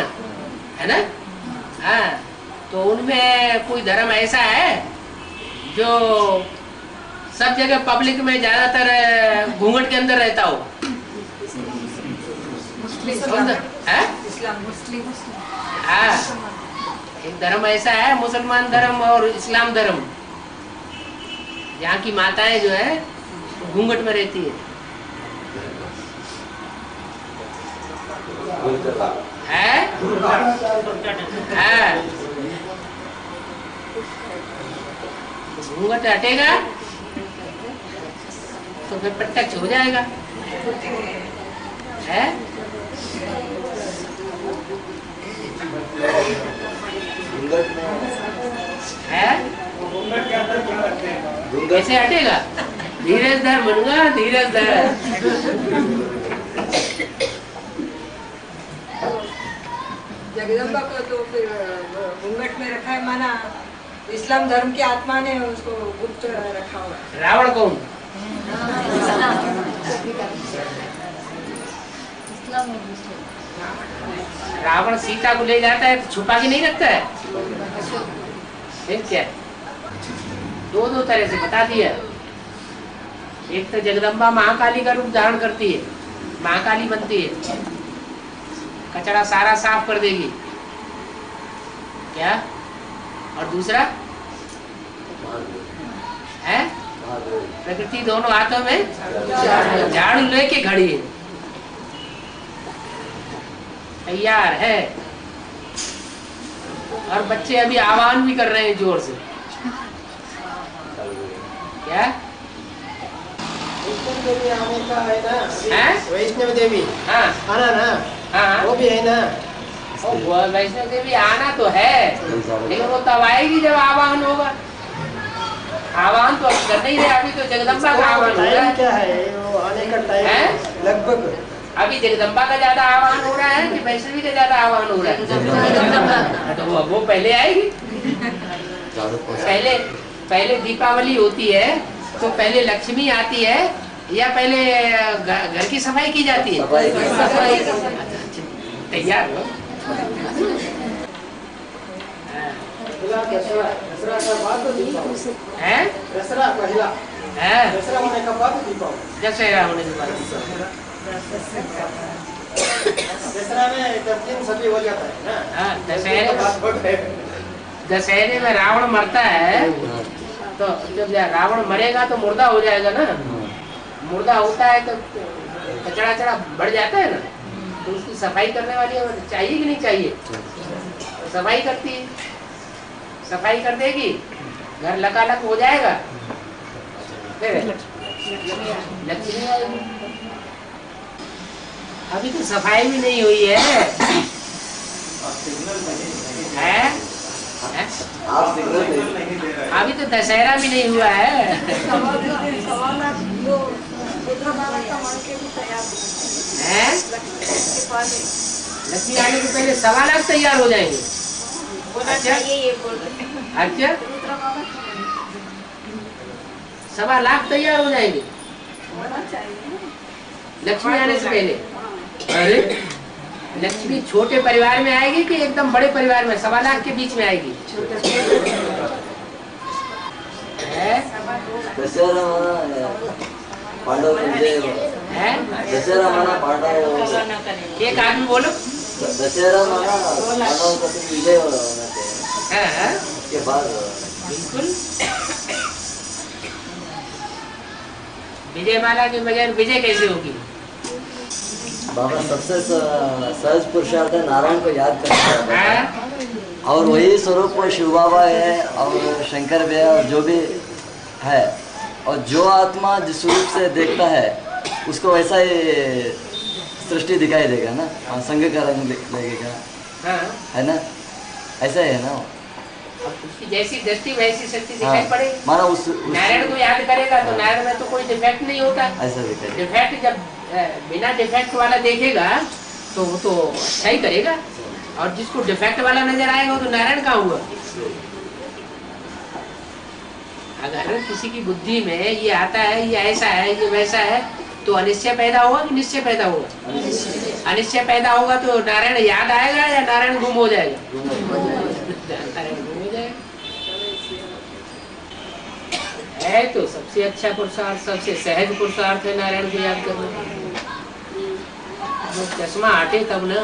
Speaker 1: है ना? हाँ, तो उनमें कोई धर्म ऐसा है जो सब जगह पब्लिक में ज्यादातर घूंघट के अंदर रहता हो? हाँ, एक धर्म ऐसा है, मुसलमान धर्म और इस्लाम धर्म, यहाँ की माताएं जो है घूंघट में रहती है। घूंघट हटेगा तो फिर प्रत्यक्ष हो जाएगा। है कैसे हटेगा? धीरज धर बनूंगा, धीरज धर।
Speaker 10: जगदम्बा को तो फिर घूंघट में रखा है, माना इस्लाम धर्म की आत्मा ने उसको गुप्त रखा हुआ है।
Speaker 1: रावण कौन? रावण सीता को ले जाता है तो छुपा के नहीं रखता है? फिर क्या? दो तरह से बता दिया। एक तो जगदम्बा महाकाली का रूप धारण करती है, महाकाली बनती है, कचरा सारा साफ कर देगी। क्या? और दूसरा है प्रकृति दोनों हाथों में झाड़ू लेके खड़ी है, तैयार है। और बच्चे अभी आह्वान भी कर रहे हैं जोर से। क्या?
Speaker 5: वैष्णव देवी आने का है ना? वैष्णव देवी आना ना?
Speaker 1: हाँ,
Speaker 5: वो भी है ना?
Speaker 1: वैष्णव देवी आना तो है, लेकिन वो तब आएगी जब आवाहन होगा। आवाहन तो कर नहीं रहे अभी, तो जगदम्बा का आवाहन हो रहा है।
Speaker 5: क्या है वो आने का टाइम? लगभग
Speaker 1: अभी जगदम्बा का ज्यादा आह्वान हो रहा है कि वैष्णवी का ज्यादा आह्वान हो रहा है? तो वो पहले आएगी। पहले दीपावली होती है तो पहले लक्ष्मी आती है या पहले घर की सफाई की जाती है? तैयार हो?
Speaker 5: दसरा का बाद दसरा पहला दसरा होने का बाद दीपावली।
Speaker 1: दशहरा होने के बाद
Speaker 5: दसरा में 10 दिन सभी हो जाता है ना?
Speaker 1: दशहरे में रावण मरता है, तो जब रावण मरेगा तो मुर्दा हो जाएगा ना। मुर्दा होता है तो कचड़ा बढ़ जाता है ना, तो उसकी सफाई करने वाली चाहिए कि नहीं चाहिए? सफाई करती है, सफाई कर देगी, घर लकालक हो जाएगा, फिर लक्ष्मी आएगी। अभी तो सफाई भी नहीं हुई है। अभी तो दशहरा भी नहीं हुआ है। लक्ष्मी आने के पहले 1.25 लाख तैयार हो जाएंगे। अच्छा, 1.25 लाख तैयार हो जाएंगे लक्ष्मी आने से पहले। अरे लक्ष्मी छोटे परिवार में आएगी कि एकदम बड़े परिवार में? 1.25 लाख के बीच में आएगी।
Speaker 14: दशहरा पांडव दशहरा माना पांडव।
Speaker 1: एक आदमी बोलो।
Speaker 14: दशहरा माना पांडव का विजय होना चाहिए के बाद।
Speaker 1: बिल्कुल, विजय माला के बगैर विजय कैसे होगी?
Speaker 14: बाबा सबसे सहज पुरुषार्थ है नारायण को याद करना। और वही स्वरूप शिव बाबा है और शंकर भी है और जो भी है, और जो आत्मा जिस रूप से देखता है उसको वैसा ही सृष्टि दिखाई देगा ना, संग का रंग लगेगा, है ना, ऐसा है ना।
Speaker 1: अब उसकी जैसी दृष्टि वैसी शक्ति दिखाई पड़ेगी।
Speaker 14: माना
Speaker 1: नारायण को याद करेगा तो नारायण में तो कोई डिफेक्ट नहीं होता।
Speaker 14: ऐसा दिखाई,
Speaker 1: डिफेक्ट जब बिना डिफेक्ट वाला देखेगा तो वो तो अच्छा ही करेगा, और जिसको डिफेक्ट वाला नजर आएगा तो नारायण कहाँ हुआ। अगर किसी की बुद्धि में ये आता है, ये ऐसा है, ये वैसा है, तो अनिश्चय पैदा होगा कि निश्चय पैदा होगा। अनिश्चय पैदा होगा तो नारायण याद आएगा या नारायण गुम हो जाएगा। नारायण गुम हो जाएगा। है तो सबसे अच्छा पुरुषार्थ, सबसे सहज पुरुषार्थ है नारायण को याद करना। चश्मा हटे तब ना,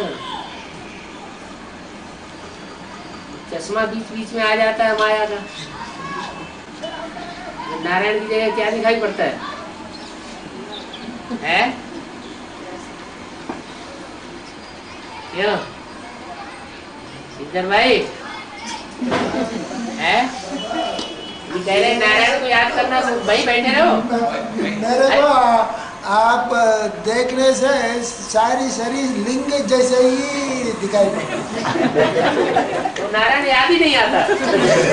Speaker 1: चश्मा बीच बीच में आ जाता है माया का। नारायण की जगह क्या दिखाई पड़ता है? क्यों सिद्धर भाई है? कह रहे नारायण को याद करना, वही बैठे रहो।
Speaker 13: मेरे को आप देखने से सारी शरीर लिंग जैसे ही दिखाई पड़ता
Speaker 1: तो नारायण याद ही नहीं आता,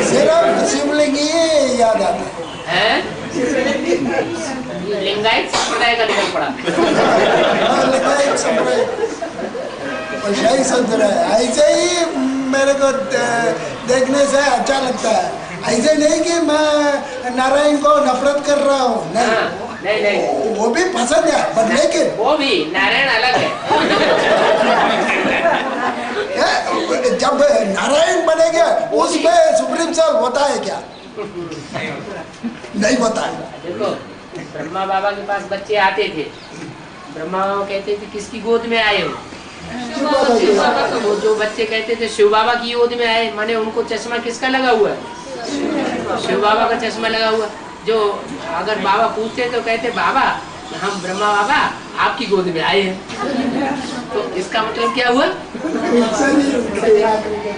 Speaker 13: सिर्फ शिवलिंग ही याद आता
Speaker 1: है। लिंगायत संप्रदाय का निकल पड़ा।
Speaker 13: लिंगायत संप्रदाय सही सुन रहा है। ऐसे ही मेरे को देखने से अच्छा लगता है। ऐसे नहीं कि मैं नारायण को नफरत कर रहा हूँ,
Speaker 1: नहीं नहीं,
Speaker 13: वो भी पसंद है, पर लेकिन
Speaker 1: वो भी नारायण अलग है।
Speaker 13: जब नारायण बनेगा उसमें सुप्रीम सोल होता है क्या? नहीं होता है।
Speaker 1: देखो ब्रह्मा बाबा के पास बच्चे आते थे, ब्रह्मा बाबा कहते थे किसकी गोद में आए हो? तो जो बच्चे कहते थे शिव बाबा की गोद में आए, माने उनको चश्मा किसका लगा हुआ है? शिव बाबा का चश्मा लगा हुआ। जो अगर बाबा पूछते तो कहते बाबा हम ब्रह्मा बाबा आपकी गोद में आए हैं। तो इसका मतलब क्या हुआ?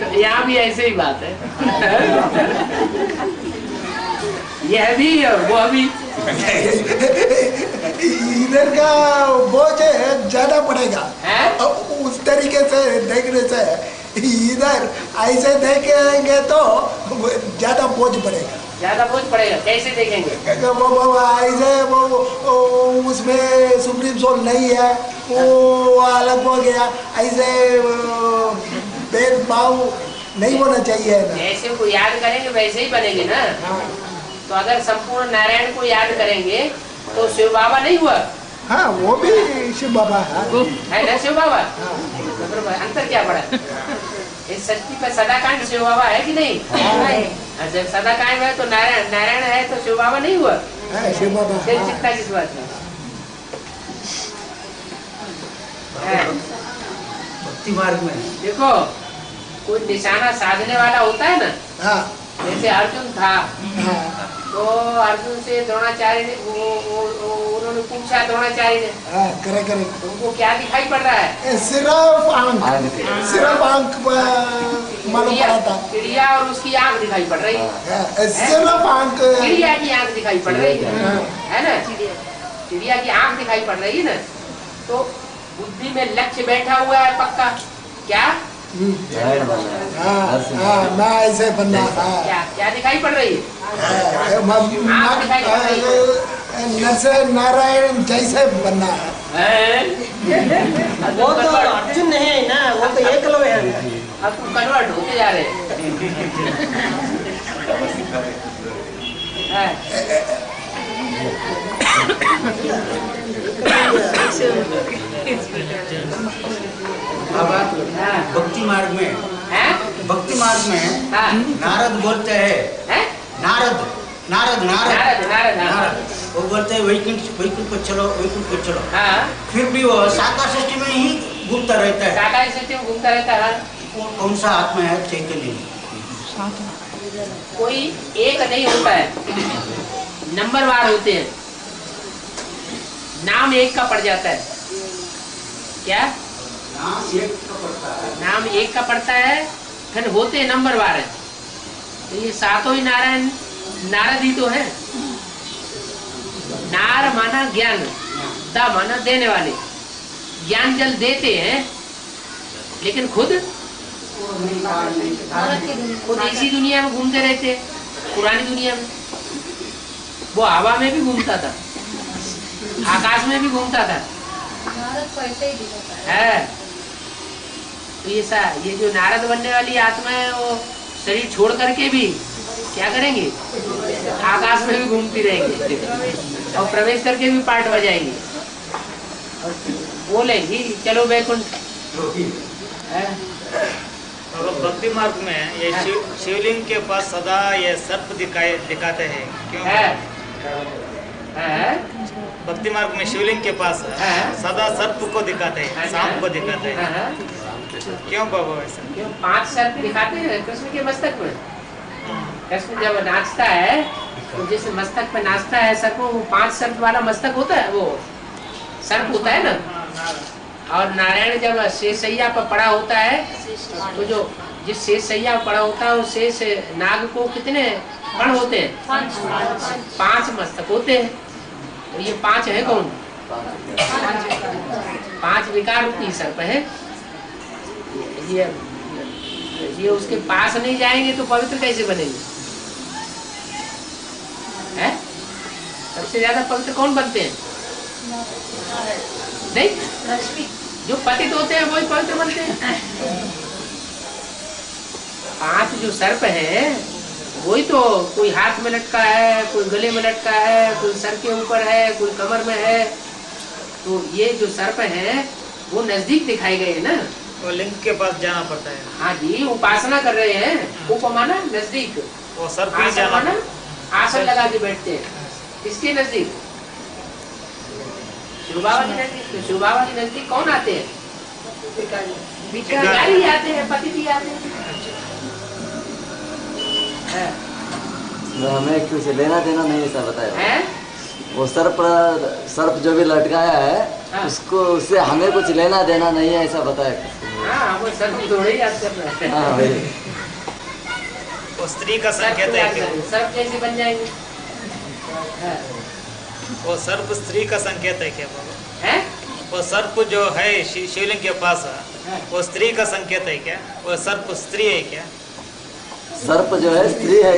Speaker 1: तो यहाँ भी ऐसे ही बात है। यह भी और वो भी।
Speaker 13: इधर का बोझ ज्यादा पड़ेगा उस तरीके से देखने से। इधर ऐसे देखेंगे तो ज्यादा बोझ पड़ेगा।
Speaker 1: ज्यादा बोझ पड़ेगा, कैसे देखेंगे?
Speaker 13: वो ऐसे वो उसमें सुप्रीम सोल नहीं है, वो अलग हो गया, ऐसे भेदभाव नहीं होना चाहिए ना।
Speaker 1: जैसे को याद करेंगे वैसे ही बनेंगे ना। तो अगर संपूर्ण नारायण को याद करेंगे तो शिव बाबा नहीं हुआ।
Speaker 13: हाँ वो भी शिव बाबा
Speaker 1: है ना, शिव बाबा। तो अंतर क्या पड़ा? इस सृष्टि पर सदाकांड शिव बाबा है कि नहीं? जब सदाकांड है तो नारायण, नारायण है तो शिव बाबा नहीं हुआ।
Speaker 13: शिव बाबा
Speaker 1: चिंता किस बात में?
Speaker 3: भक्ति मार्ग में
Speaker 1: देखो कोई निशाना साधने वाला होता है ना, जैसे अर्जुन था तो अर्जुन से द्रोणाचार्य ने उन्होंने पूछा, द्रोणाचार्य ने
Speaker 13: करे
Speaker 1: उनको क्या दिखाई पड़ रहा है?
Speaker 13: सिर्फ आंख मालूम पड़ा था।
Speaker 1: चिड़िया और उसकी आंख दिखाई पड़ रही है।
Speaker 13: सिर्फ आंख,
Speaker 1: चिड़िया की आंख दिखाई पड़ रही है ना, चिड़िया की आंख दिखाई पड़ रही है ना। तो बुद्धि में लक्ष्य बैठा हुआ है पक्का, क्या
Speaker 13: मैं ऐसे बनना।
Speaker 1: क्या दिखाई पड़ रही है?
Speaker 13: नारायण जैसे बनना है।
Speaker 5: वो तो अर्जुन नहीं है ना, वो तो एकलव्य है।
Speaker 1: अब तुम कन्वर्ट होते जा रहे
Speaker 3: भक्ति मार्ग में नारद बोलते हैं, नारद वो बोलते हैं वैकुंठ को चलो। फिर भी वो साकार सृष्टि में ही घूमता रहता है।
Speaker 1: साकार सृष्टि में घूमता रहता है।
Speaker 3: कौन सा आत्मा है? चैतन्य।
Speaker 1: कोई एक नहीं होता है, नंबरवार होते हैं। नाम एक का पड़ जाता है। क्या
Speaker 3: नाम एक का पड़ता है?
Speaker 1: नाम एक का पड़ता है, फिर होते नंबर 12। तो ये सातों ही नारायण नारद ही तो है। नार माना ज्ञान, दा माना देने वाले, ज्ञान जल देते हैं, लेकिन खुद इसी दुनिया में घूमते रहते हैं। पुरानी दुनिया में वो हवा में भी घूमता था, आकाश में भी घूमता था है। तो ये जो नारद बनने वाली आत्मा है वो शरीर छोड़ करके भी क्या करेंगे, आकाश में भी घूमती रहेंगी और प्रवेश करके भी पाठ बजाएंगे और बोलेंगी चलो वैकुंठ।
Speaker 7: और भक्ति मार्ग में ये शिवलिंग के पास सदा ये सर्प दिखाते हैं, क्यों? भक्ति मार्ग में शिवलिंग के पास सदा सर्प को दिखाते हैं, सांप को दिखाते हैं, क्यों बाबा ऐसा?
Speaker 1: क्यों 5 सर्प दिखाते हैं कृष्ण के मस्तक में। कृष्ण जब नाचता है तो जैसे मस्तक पे नाचता है सर्प, वो 5 सर्प वाला मस्तक होता है, वो सर्प होता है ना। और नारायण जब शेषैया पर पड़ा होता है तो जो जिस शेषैया पड़ा होता है उस शेष नाग को कितने कण होते हैं? 5 मस्तक होते हैं। तो ये 5 है कौन? 5 विकार रूपी सर्प है। ये उसके पास नहीं जाएंगे तो पवित्र कैसे बनेंगे? है सबसे ज्यादा पवित्र कौन बनते हैं? नहीं, जो पतित होते हैं वही पवित्र बनते हैं। 5 जो सर्प है वही तो, कोई हाथ में लटका है, कोई गले में लटका है, कोई सर के ऊपर है, कोई कमर में है। तो ये जो सर्प है वो नजदीक दिखाई गए ना,
Speaker 7: वो लिंग के पास जाना पड़ता है।
Speaker 1: हाँ जी, उपासना कर रहे हैं। उपमाना नजदीक,
Speaker 7: वो सर्प ही
Speaker 1: आसन
Speaker 7: जाना
Speaker 1: माना आसन लगा के बैठते हैं। किसके नजदीक? शिव बाबा के नजदीक। तो शिव बाबा के नजदीक कौन आते हैं? भिखारी आते हैं, पति भी आते हैं।
Speaker 14: हमें कुछ लेना देना नहीं ऐसा बताया। वो सर्प जो भी लटकाया है उसको, उससे हमें कुछ लेना देना नहीं है ऐसा बताया।
Speaker 1: हाँ, वो सर्प थोड़े ही याद कर रहे हैं।
Speaker 14: हाँ भाई,
Speaker 7: वो स्त्री का संकेत है।
Speaker 1: सर्प कैसे बन जाएंगे?
Speaker 7: वो सर्प स्त्री का संकेत है क्या बाबा?
Speaker 1: है?
Speaker 7: वो सर्प जो है शिवलिंग के पास वो स्त्री का संकेत है क्या? वो सर्प स्त्री है क्या?
Speaker 14: सर्प जो है स्त्री है।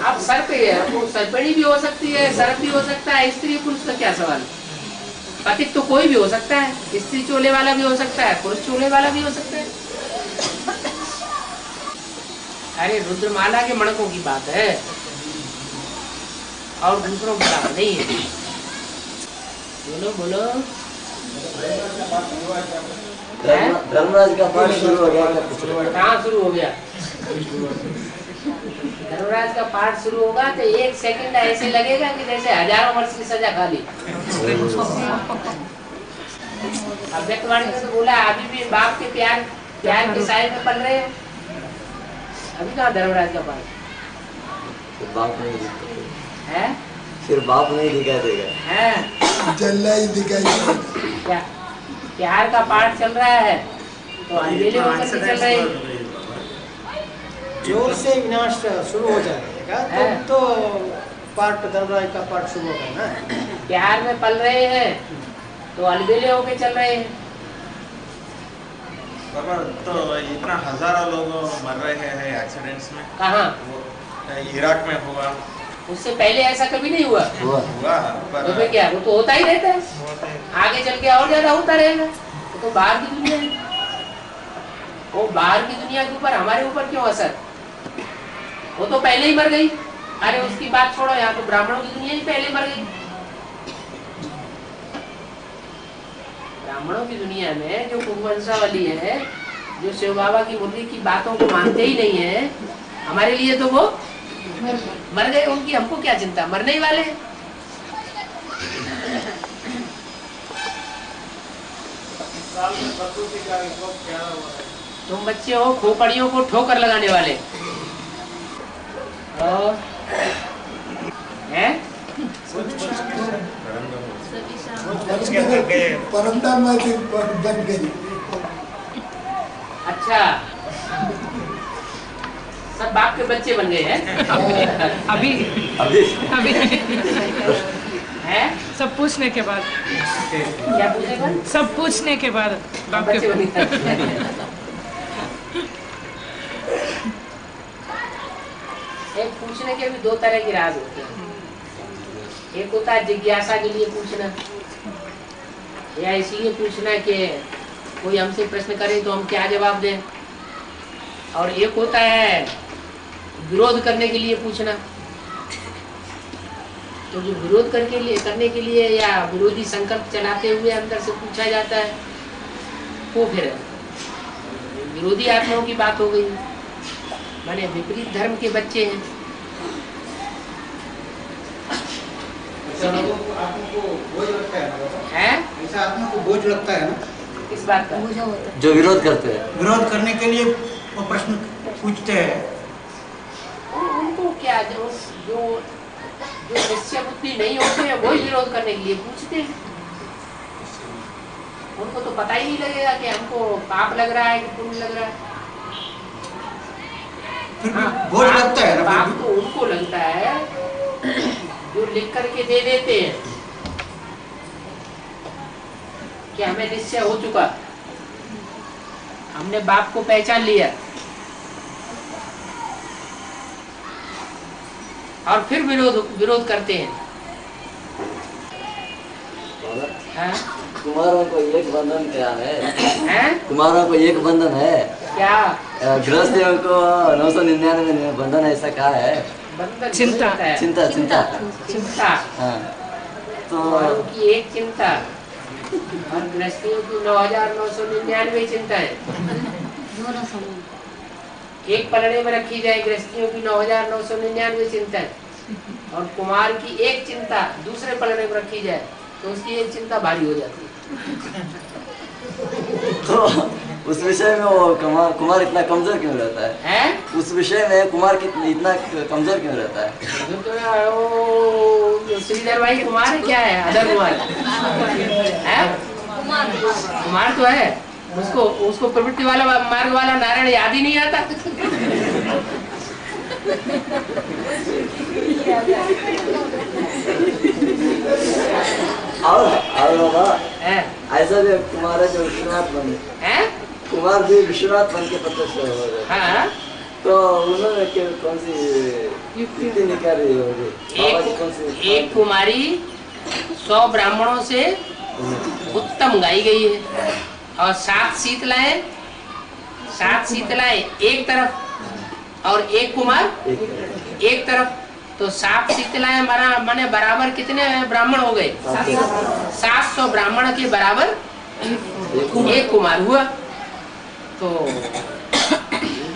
Speaker 1: अब सर्प है, वो सर्पणी भी हो सकती है, सर्प भी हो सकता है। स्त्री पुरुष का क्या सवाल? पतित तो कोई भी हो सकता है, स्त्री चोले वाला भी हो सकता है, पुरुष चोले वाला भी हो सकता है। अरे रुद्रमाला के मणकों की बात है और दूसरों की बात नहीं है। बोलो बोलो।
Speaker 14: धर्मराज का पाठ शुरू हो गया?
Speaker 1: कहाँ शुरू हो गया? धर्मराज का पाठ शुरू होगा तो 1 सेकंड ऐसे लगेगा कि जैसे हजारों वर्ष की सजा खा ली। अव्यक्तवाणी में तो बोला अभी भी बाप के प्यार के साए में पल रहे हैं। अभी कहाँ धर्मराज का पाठ?
Speaker 14: फिर बाप नहीं दिखाई
Speaker 1: है,
Speaker 14: फिर बाप नहीं दिखाई देगा
Speaker 1: है,
Speaker 13: जल्ला ही दिखाई देगा।
Speaker 1: क्या प्यार का पाठ चल रहा है तो अंधेरे होकर के चल रहे हैं।
Speaker 5: जोर से विनाश शुरू हो जाएगा तो पाठ धर्मराज का पाठ शुरू होगा ना।
Speaker 1: प्यार में पल रहे हैं तो अलबेले होके चल रहे हैं।
Speaker 12: तो इतना हजारों लोग मर रहे हैं एक्सीडेंट्स में।
Speaker 1: कहाँ?
Speaker 12: इराक में हुआ।
Speaker 1: उससे पहले ऐसा कभी नहीं हुआ।
Speaker 12: हुआ
Speaker 1: तो फिर क्या, वो तो होता ही रहता है, आगे चल के और ज्यादा होता रहेगा। वो तो बाहर की दुनिया है, वो बाहर की दुनिया के ऊपर हमारे ऊपर क्यों असर? वो तो पहले ही मर गई। अरे उसकी बात छोड़ो, यहाँ तो ब्राह्मणों की दुनिया ही पहले मर गई। ब्राह्मणों की दुनिया में जो कुंभवंशावली है, जो शिव बाबा की मुरली की बातों को मानते ही नहीं है, हमारे लिए तो वो मर गए। उनकी हमको क्या चिंता, मरने ही वाले। तुम बच्चे हो खोपड़ियों को ठोकर लगाने वाले हैं?
Speaker 13: परमधाम बन गई।
Speaker 1: अच्छा, सब बाप के बच्चे बन गए हैं।
Speaker 6: अभी
Speaker 14: अभी
Speaker 6: अभी
Speaker 1: है
Speaker 6: सब पूछने के बाद,
Speaker 1: क्या पूछेगा?
Speaker 6: सब पूछने के बाद बाप
Speaker 1: बच्चे बन
Speaker 6: के
Speaker 1: गए। एक पूछने के भी 2 तरह के राज होते हैं। एक होता है जिज्ञासा के लिए पूछना, या इसलिए पूछना कि कोई हमसे प्रश्न करे तो हम क्या जवाब दें, और एक होता है विरोध करने के लिए पूछना। तो जो विरोध करने के लिए या विरोधी संकल्प चलाते हुए अंदर से पूछा जाता है, वो फिर विरोधी आत्माओं की बात हो गई, माने विपरीत धर्म के बच्चे हैं।
Speaker 3: आत्मा को बोझ लगता है ना,
Speaker 1: हैं?
Speaker 3: ऐसा आत्मा को बोझ लगता है ना,
Speaker 1: किस बात का?
Speaker 14: जो विरोध करते हैं,
Speaker 3: विरोध करने के लिए वो प्रश्न पूछते हैं।
Speaker 1: उनको क्या, जो निश्चय बुद्धि नहीं होते हैं वही विरोध करने के लिए पूछते हैं। उनको तो पता ही नहीं लगेगा कि हमको पाप लग रहा है कि पुण्य लग रहा है।
Speaker 3: बोझ लगता है ना,
Speaker 1: पाप तो उनको लगता है जो लिख करके दे देते हैं कि हमें निश्चय हो चुका, हमने बाप को पहचान लिया, और फिर विरोध करते हैं। हाँ?
Speaker 14: कुमारों को एक बंधन क्या है? कुमारों को एक बंधन है
Speaker 1: क्या?
Speaker 14: गृहस्थियों को 999 बंधन ऐसा क्या है?
Speaker 1: बंधन
Speaker 6: चिंता
Speaker 14: चिंता चिंता
Speaker 1: चिंता।
Speaker 14: हाँ तो
Speaker 1: की एक चिंता और गृहस्थियों की 9999 चिंता है। एक पलड़े में रखी जाए गृहस्थियों की 9999 चिंता है, और कुमार की एक चिंता दूसरे पलड़े में रखी जाए तो उसकी एक चिंता भारी हो जाती है।
Speaker 14: तो उस विषय में वो कुमार इतना कमजोर क्यों रहता है? उस विषय में कुमार इतना कमजोर क्यों रहता है?
Speaker 1: तो श्रीधर भाई कुमार है, क्या है? अदर कुमार है? कुमार तो है, उसको प्रवृत्ति वाला मार्ग वाला नारायण याद ही नहीं आता।
Speaker 14: और बाबा ऐसा भी कुमार है जो विश्वनाथ बन गए, कुमार भी विश्वनाथ बन के प्रत्यक्ष हो गए। तो उन्होंने कौन सी युक्ति निकाली होगी?
Speaker 1: एक कुमारी 100 ब्राह्मणों से उत्तम गाई गई है, और 7 शीतलाएं एक तरफ और एक कुमार एक तरफ। तो 7 शीतलाएं माने बराबर कितने ब्राह्मण हो गए? 700 ब्राह्मण के बराबर एक कुमार हुआ। तो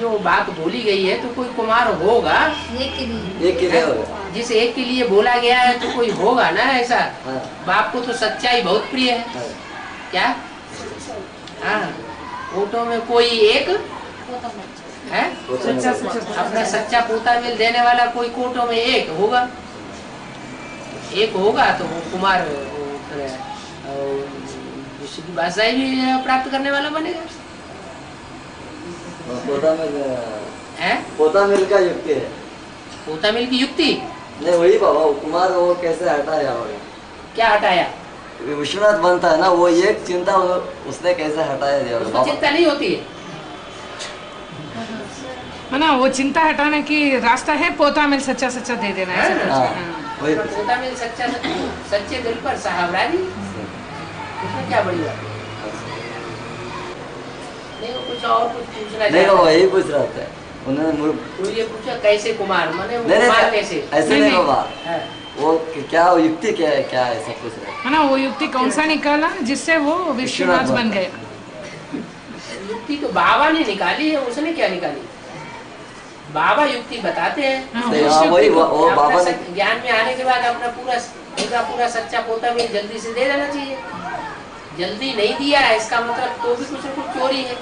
Speaker 1: जो बात बोली गई है तो कोई कुमार होगा, जिस एक के लिए बोला गया है तो कोई होगा ना ऐसा। बाप को तो सच्चाई बहुत प्रिय है। क्या? हाँ, फोटो में कोई एक है, अपना सच्चा पोता मिल देने वाला कोई कोटों में एक होगा तो वो कुमार विश्व की बादशाही भी प्राप्त करने वाला बनेगा।
Speaker 14: पोता मिल का युक्ति है।
Speaker 1: पोता मिल की युक्ति
Speaker 14: नहीं, वही बाबा कुमार वो कैसे हटाया?
Speaker 1: क्या हटाया?
Speaker 14: विश्वनाथ बनता है ना, वो एक चिंता उसने कैसे हटाया दिया?
Speaker 1: उसको चिंता नहीं होती है
Speaker 6: ना, वो चिंता हटाने की रास्ता है पोता मिल सच्चा दे देना है।
Speaker 1: पोता मिल सच्चे दिल पर साहबरानी, उसमें क्या बड़ी बात? नहीं, कुछ और कुछ पूछना
Speaker 14: नहीं, वही पूछ रहा था उन्होंने।
Speaker 1: तो ये पूछा कैसे कुमार, माने कुमार कैसे?
Speaker 14: ऐसे नहीं बाबा, वो क्या युक्ति क्या है, क्या ऐसा पूछ रहे
Speaker 6: है ना? वो युक्ति कौन सा निकाला जिससे वो विश्वनाथ बन गए?
Speaker 1: युक्ति तो बाबा ने निकाली है, उसने क्या निकाली? बाबा युक्ति बताते हैं।
Speaker 14: वो बाबा ने
Speaker 1: ज्ञान में आने के बाद अपना पूरा सच्चा पोता भी जल्दी से दे देना चाहिए। जल्दी नहीं दिया है इसका मतलब तो भी कुछ न कुछ चोरी है,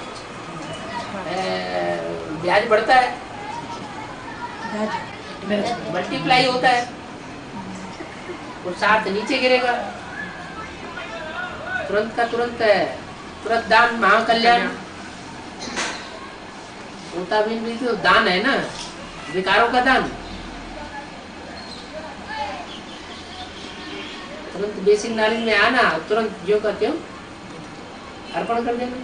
Speaker 1: ब्याज बढ़ता है, मल्टीप्लाई होता है, और साथ नीचे गिरेगा। तुरंत का तुरंत दान महाकल्याण। पोता भी तो दान है ना, विकारों का दान। तुरंत बेसिक नॉलेज में आना, तुरंत जो कहते हो अर्पण कर देना।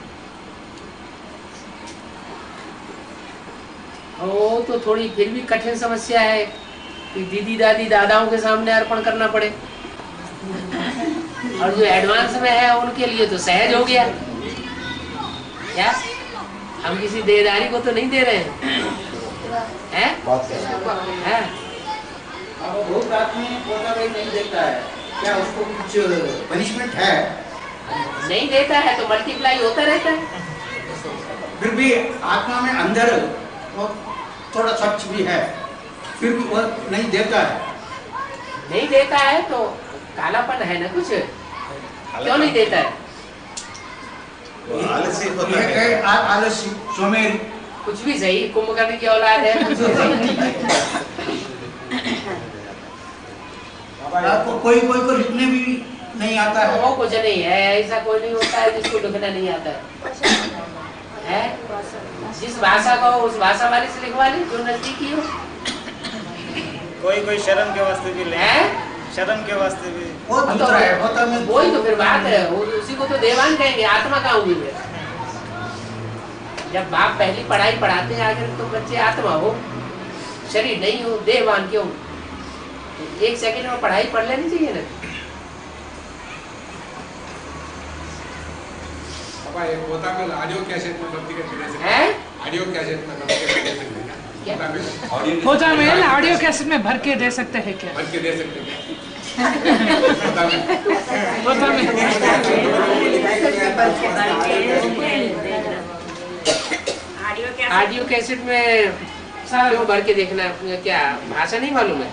Speaker 1: ओ तो थोड़ी फिर भी कठिन समस्या है कि दीदी दादी दादाओं के सामने अर्पण करना पड़े, और जो एडवांस में है उनके लिए तो सहज हो गया। क्या हम किसी देदारी को तो नहीं दे रहे हैं?
Speaker 3: बहुत आदमी पोता भाई नहीं देता है, क्या उसको कुछ पनिशमेंट है?
Speaker 1: नहीं देता है तो मल्टीप्लाई होता रहता है।
Speaker 3: फिर भी आत्मा में अंदर वो थोड़ा स्वच्छ भी है, फिर भी वो नहीं देता है।
Speaker 1: नहीं देता है तो कालापन है ना कुछ, क्यों नहीं देता है?
Speaker 12: आलसी होता है,
Speaker 3: आलसी सोमेरी
Speaker 1: कुछ भी सही, कुंभकर्ण की औलाद है, कुछ भी सही।
Speaker 3: कोई को लिखने भी नहीं आता है।
Speaker 1: वो कुछ नहीं है, ऐसा कोई नहीं होता है जिसको लिखना नहीं आता है। जिस भाषा को उस भाषा वाले से लिखवा ले जो नजदीकी हो।
Speaker 7: कोई शर्म के वास्ते भी ले, शर्म के वास्ते भी
Speaker 1: वही तो फिर बात है, उसी को तो देवान कहेंगे, आत्मा का हुई है। जब बाप पहली पढ़ाई पढ़ाते हैं आगे तो बच्चे आत्मा हो, शरीर नहीं हो, देवान क्यों? तो 1 सेकंड में पढ़ाई पढ़ लेनी चाहिए ना।
Speaker 15: ऑडियो कैसेट में ऑडियो कैसेट में
Speaker 6: पोता मेल ऑडियो कैसेट में भर के दे सकते हैं क्या?
Speaker 15: भर के दे सकते हैं।
Speaker 1: ऑडियो कैसेट में क्यों भर के देखना? क्या भाषा नहीं मालूम है?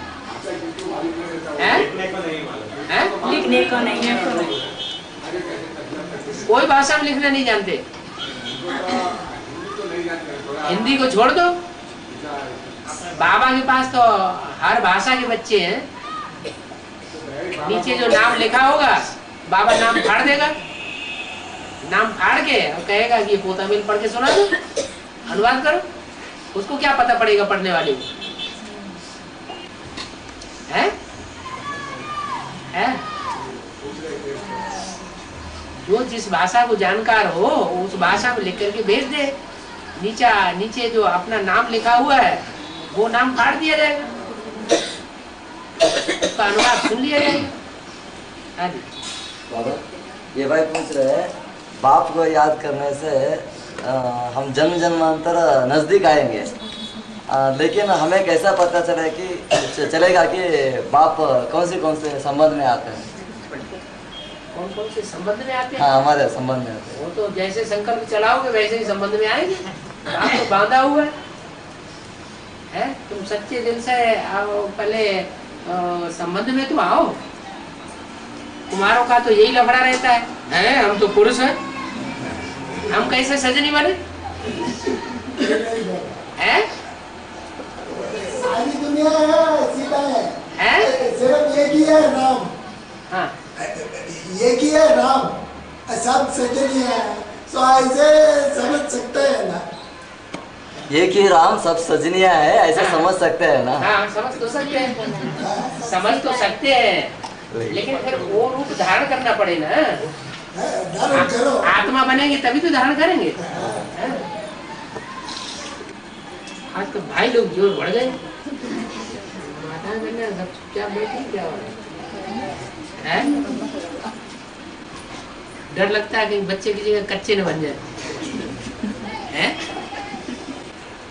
Speaker 9: लिखने को नहीं है,
Speaker 1: कोई भाषा में लिखना नहीं जानते। हिंदी को छोड़ दो, बाबा के पास तो हर भाषा के बच्चे हैं। नीचे जो नाम लिखा होगा बाबा नाम फाड़ देगा, नाम फाड़ के और कहेगा कि ये पोता मेल पढ़ के सुना दो, अनुवाद करो। उसको क्या पता पड़ेगा पढ़ने वाले को? है? जो जिस भाषा को जानकार हो उस भाषा में लिख करके भेज दे। नीचे जो अपना नाम लिखा हुआ है वो नाम फाड़ दिया जाएगा, उसका अनुवाद सुन लिया जाएगा।
Speaker 14: बाबा ये भाई पूछ रहे हैं, बाप को याद करने से हम जन्म जन्मांतर नजदीक आएंगे, लेकिन हमें कैसा पता चलेगा कि बाप कौन से संबंध में आते हैं?
Speaker 1: कौन से संबंध में आते हैं?
Speaker 14: हाँ, हमारे संबंध में आते हैं।
Speaker 1: वो तो जैसे संकल्प चलाओगे वैसे ही संबंध में आएंगे। आप तो बांधा हुआ है, तुम सच्चे दिल से आओ, पहले संबंध में तो आओ। कुमारों का तो यही लफड़ा रहता है, हम तो पुरुष हैं, हम कैसे सजनी बने?
Speaker 13: सारी दुनिया है, सीधा है, सिर्फ एक ही है नाम।
Speaker 1: हाँ,
Speaker 13: एक ही है नाम, सब सजनी है, तो ऐसे समझ सकते हैं ना।
Speaker 14: एक ही राम सब सजनिया है, ऐसा समझ सकते हैं ना?
Speaker 1: हाँ, समझ तो सकते हैं, समझ तो सकते हैं, लेकिन फिर वो रूप धारण करना पड़े ना। आत्मा बनेंगे तभी तो धारण करेंगे। आज तो भाई लोग जोर बढ़ गए, क्या बैठी क्या हो रहा है? डर लगता है कि बच्चे की जगह कच्चे न बन जाए।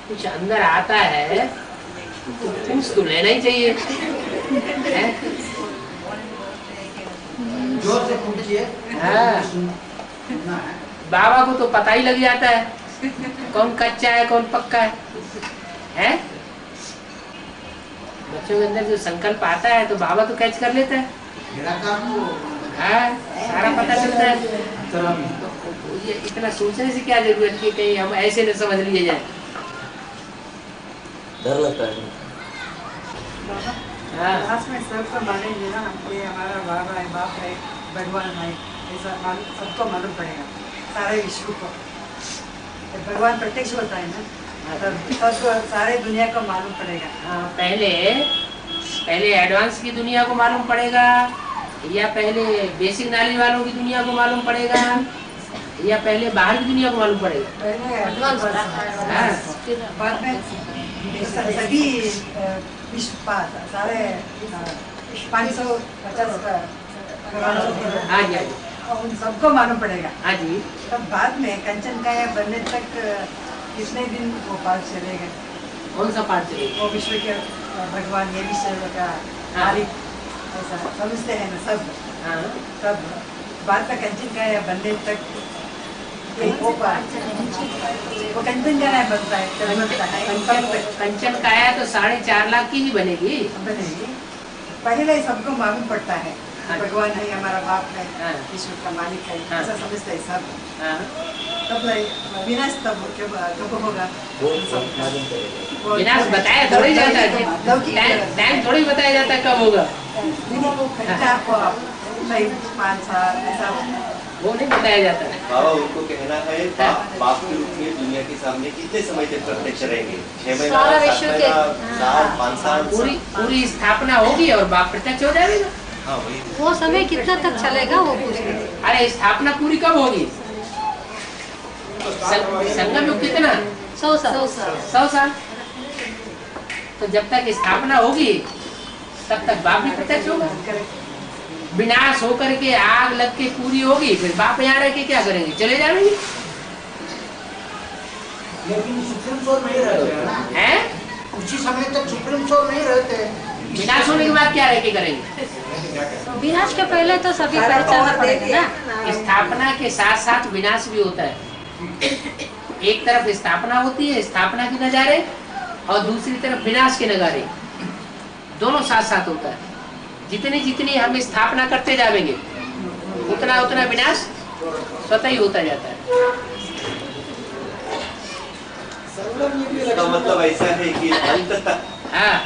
Speaker 1: कुछ अंदर आता है तो पूछ तो लेना ही चाहिए।
Speaker 3: जोर से पूछिए।
Speaker 1: हाँ, बाबा को तो पता ही लग जाता है कौन कच्चा है कौन पक्का है? बच्चों के अंदर जो संकल्प आता है तो बाबा तो कैच कर लेता है। हाँ, सारा पता चलता है। तो ये इतना सोचने से क्या जरूरत है कहीं हम ऐसे न समझ लिए जाए।
Speaker 14: डर लगता है।
Speaker 10: लास्ट में सबको मानेंगे ना कि हमारा बाबा है, बाप है, भगवान है, ऐसा सबको मालूम पड़ेगा सारे विश्व को। भगवान प्रत्यक्ष होता है ना, सारे दुनिया को मालूम पड़ेगा।
Speaker 1: हाँ, पहले एडवांस की दुनिया को मालूम पड़ेगा या पहले बेसिक नॉलेज वालों की दुनिया को मालूम पड़ेगा या पहले बाहर की दुनिया को मालूम पड़ेगा?
Speaker 10: बाद में सभी विश्व सारे 550
Speaker 1: हाँ जी,
Speaker 10: उन सबको मालूम पड़ेगा।
Speaker 1: हाँ जी।
Speaker 10: तब बाद में कंचन काया बनने तक कितने दिन वो पाठ चलेगा?
Speaker 1: कौन सा पाठ चलेगा?
Speaker 10: वो विश्व के भगवान ये विश्व का मालिक ऐसा समझते हैं ना सब। तब बाद में कंचन काया बनने तक वो कंचन काया बनता है।
Speaker 1: कंचन काया तो 4.5 लाख की ही बनेगी।
Speaker 10: पहले सबको मालूम पड़ता है भगवान है, हमारा बाप है, विश्व का मालिक है, ऐसा समझते हैं सब। तब विनाश तब कब होगा?
Speaker 1: विनाश बताया थोड़ी जाता है, टाइम थोड़ी बताया जाता है कब होगा। 5 साल ऐसा
Speaker 8: वो नहीं बताया जाता है। बाबा उनको कहना है बाप के रूप में दुनिया के सामने कितने समय तक प्रत्यक्ष रहेंगे? 6 महीना, 7 महीना, साल, 5 साल।
Speaker 1: पूरी स्थापना होगी और बाप प्रत्यक्ष हो जाएगा।
Speaker 8: हाँ, वही।
Speaker 4: वो समय कितना तक चलेगा वो पूछ रहे हैं।
Speaker 1: अरे स्थापना पूरी कब होगी? संगम युग कितना?
Speaker 4: 100 साल।
Speaker 1: 100 साल। तो जब तक स्थापना होगी तब तक बाप भी प्रत्यक्ष होगा। विनाश होकर के आग लग के पूरी होगी, फिर बाप यहाँ रह के क्या करेंगे? चले जाएंगे।
Speaker 3: लेकिन सुप्रीम कोर्ट नहीं रहते हैं, उसी समय तक सुप्रीम कोर्ट नहीं रहते।
Speaker 1: विनाश होने के बाद क्या रह के करेंगे?
Speaker 4: विनाश के पहले तो सभी पहचानना पड़ेगा ना।
Speaker 1: स्थापना के साथ साथ विनाश भी होता है। एक तरफ स्थापना होती है, स्थापना के नजारे, और दूसरी तरफ विनाश के नजारे, दोनों साथ साथ होता है। जितनी जितनी हम स्थापना करते जाएंगे उतना उतना विनाश स्वतः ही होता जाता है।
Speaker 8: इसका मतलब ऐसा है कि अंत तक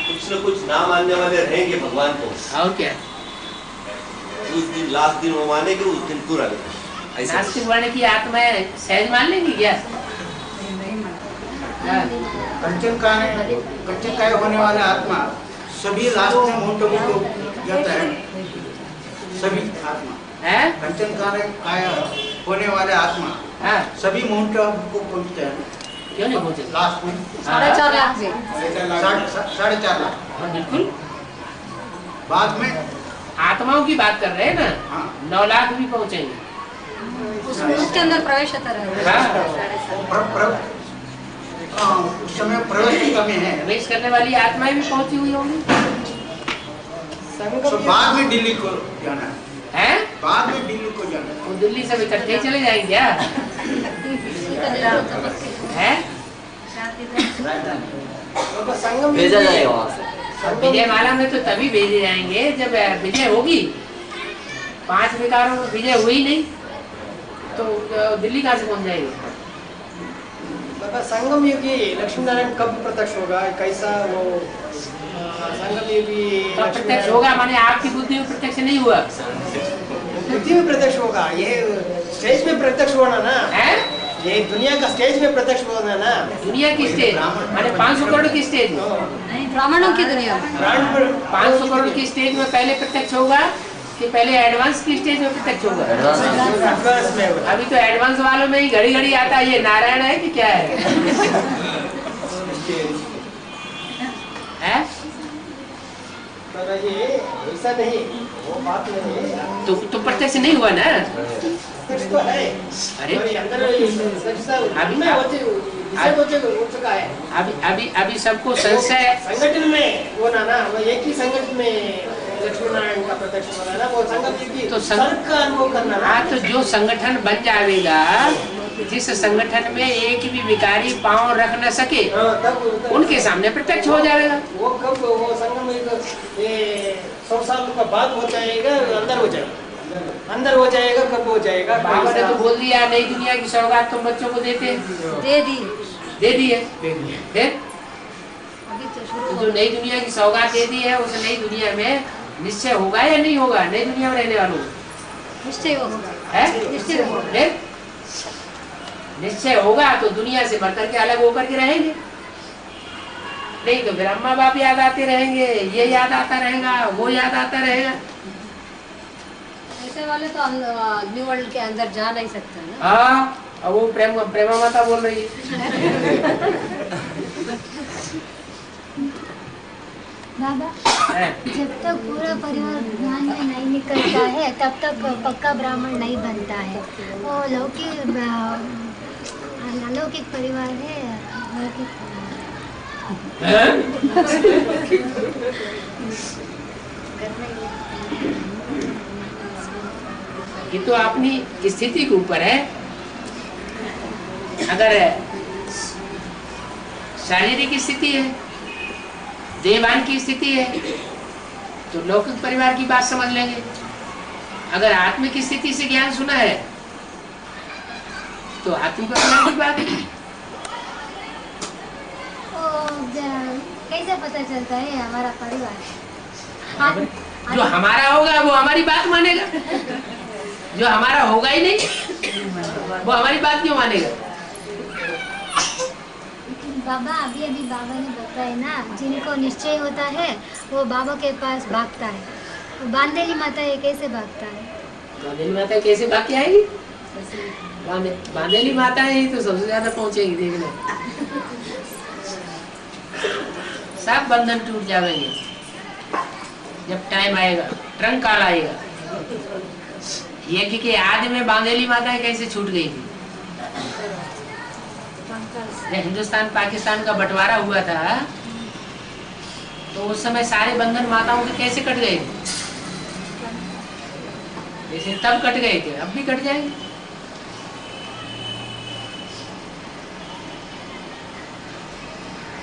Speaker 8: कुछ न कुछ ना मानने वाले रहेंगे भगवान को।
Speaker 1: और क्या?
Speaker 8: उस दिन लास्ट दिन वो मानेंगे, उस दिन पूरा
Speaker 1: नास्तिक वर्ण की आत्माएं सहज मान लेंगी क्या?
Speaker 3: कंचन काय होने वाला आत्मा सभी लास्ट में मोटो को जाता है। सभी आत्मा कंचन काय होने वाले आत्मा सभी माउंट को पहुंचते हैं।
Speaker 1: क्यों नहीं पहुंचे?
Speaker 3: लास्ट में
Speaker 4: 4.5 लाख में
Speaker 3: 4.5 लाख।
Speaker 1: बिल्कुल।
Speaker 3: बाद में
Speaker 1: आत्माओं की बात कर रहे हैं ना। 9 लाख भी पहुंचेंगे।
Speaker 4: उसके अंदर प्रवेश होता रहेगा।
Speaker 3: उस समय प्रवेश की कमी है।
Speaker 1: प्रवेश करने वाली आत्माएं भी पहुंची हुई होंगी।
Speaker 3: तो बाद में दिल्ली को जाना
Speaker 1: है।
Speaker 3: बाद में दिल्ली को जाना है।
Speaker 1: वो दिल्ली से इकट्ठे चले जाएंगे क्या? है?
Speaker 14: भेजा जाएगा वहाँ से।
Speaker 1: विजयमाला में तो तभी भेजे जाएंगे जब विजय होगी। 5 विकारों में विजय हुई नहीं तो दिल्ली कहाँ से पहुँच जाएगी?
Speaker 5: संगम युगी लक्ष्मी नारायण कब प्रत्यक्ष होगा? कैसा वो संगम युगी
Speaker 1: प्रत्यक्ष होगा? माने आपकी बुद्धि में प्रत्यक्ष नहीं हुआ,
Speaker 5: बुद्धि में प्रत्यक्ष होगा। ये स्टेज में प्रत्यक्ष होना ना है, ये दुनिया का स्टेज में प्रत्यक्ष होना ना।
Speaker 1: दुनिया की स्टेज माने 500 करोड़ की स्टेज में,
Speaker 4: नहीं ब्राह्मणों की दुनिया।
Speaker 1: 500 करोड़ की स्टेज में पहले प्रत्यक्ष होगा कि पहले एडवांस की स्टेज में प्रत्यक्ष होगा?
Speaker 5: एडवांस में।
Speaker 1: अभी तो एडवांस वालों में ही घड़ी घड़ी आता है ये नारायण है कि क्या है?
Speaker 5: ये ऐसा नहीं, वो बात नहीं।
Speaker 1: तो प्रत्यक्ष नहीं हुआ ना?
Speaker 5: तो है।
Speaker 1: अरे अभी सबको संशय
Speaker 5: संगठन में वो ना वो एक ही संगठन में लक्ष्मी नारायण का प्रत्यक्ष होना ना, वो संगठन
Speaker 1: तो
Speaker 5: का अनुभव करना ना।
Speaker 1: तो जो संगठन बन जाएगा, जिस संगठन में एक भी विकारी पांव रख न सके तब उनके सामने प्रत्यक्ष हो जाएगा।
Speaker 5: वो कब वो संगम 100 साल का बाद हो जाएगा, अंदर हो जाएगा, अंदर हो जाएगा। कब हो जाएगा?
Speaker 1: बाबा ने तो बोल दिया नई दुनिया की सौगात तुम बच्चों को देते,
Speaker 4: दे दी है।
Speaker 1: फिर तो जो नई दुनिया की सौगात दे दी है उस नई दुनिया में निश्चय होगा या नहीं होगा? नई दुनिया में रहने वालों को
Speaker 4: निश्चय होगा
Speaker 1: है। निश्चय होगा तो दुनिया से बढ़कर के अलग होकर के रहेंगे। नहीं तो फिर अम्मा बाप याद आते रहेंगे, ये याद आता रहेगा, वो याद आता रहेगा।
Speaker 4: ऐसे वाले तो अग्नि वर्ल्ड के अंदर जा नहीं सकते ना।
Speaker 1: हाँ, अब वो प्रेमा माता बोल रही है।
Speaker 16: दादा, जब तक पूरा परिवार ध्यान में नहीं निकलता है तब तक पक्का ब्राह्मण नहीं बनता है। वो अलौकिक परिवार है, अलौकिक
Speaker 1: ये तो अपनी स्थिति के ऊपर है। अगर शारीरिक स्थिति है, देवान की स्थिति है, तो लौकिक परिवार की बात समझ लेंगे। अगर आत्मिक स्थिति से ज्ञान सुना है तो आत्मिक परिवार की बात है।
Speaker 16: कैसे पता चलता है हमारा परिवार?
Speaker 1: जो हमारा होगा वो हमारी बात मानेगा, जो हमारा होगा ही नहीं वो हमारी बात क्यों मानेगा?
Speaker 16: बाबा अभी बाबा ने बताया ना, जिनको निश्चय होता है वो बाबा के पास भागता है। बांदेली माता ये कैसे भागता है?
Speaker 1: बांदेली माता कैसे भाग के आएगी? बांदेली माता है तो सबसे ज्यादा पहुंचेगी देखने। सब बंधन टूट जाएंगे जब टाइम आएगा, ट्रंक काल आएगा। यज्ञ के आदि में बांदेली माता कैसे छूट गई थी? जब हिंदुस्तान पाकिस्तान का बंटवारा हुआ था तो उस समय सारे बंधन माताओं के कैसे कट गए थे? जैसे तब कट गए थे अब भी कट जाएंगे।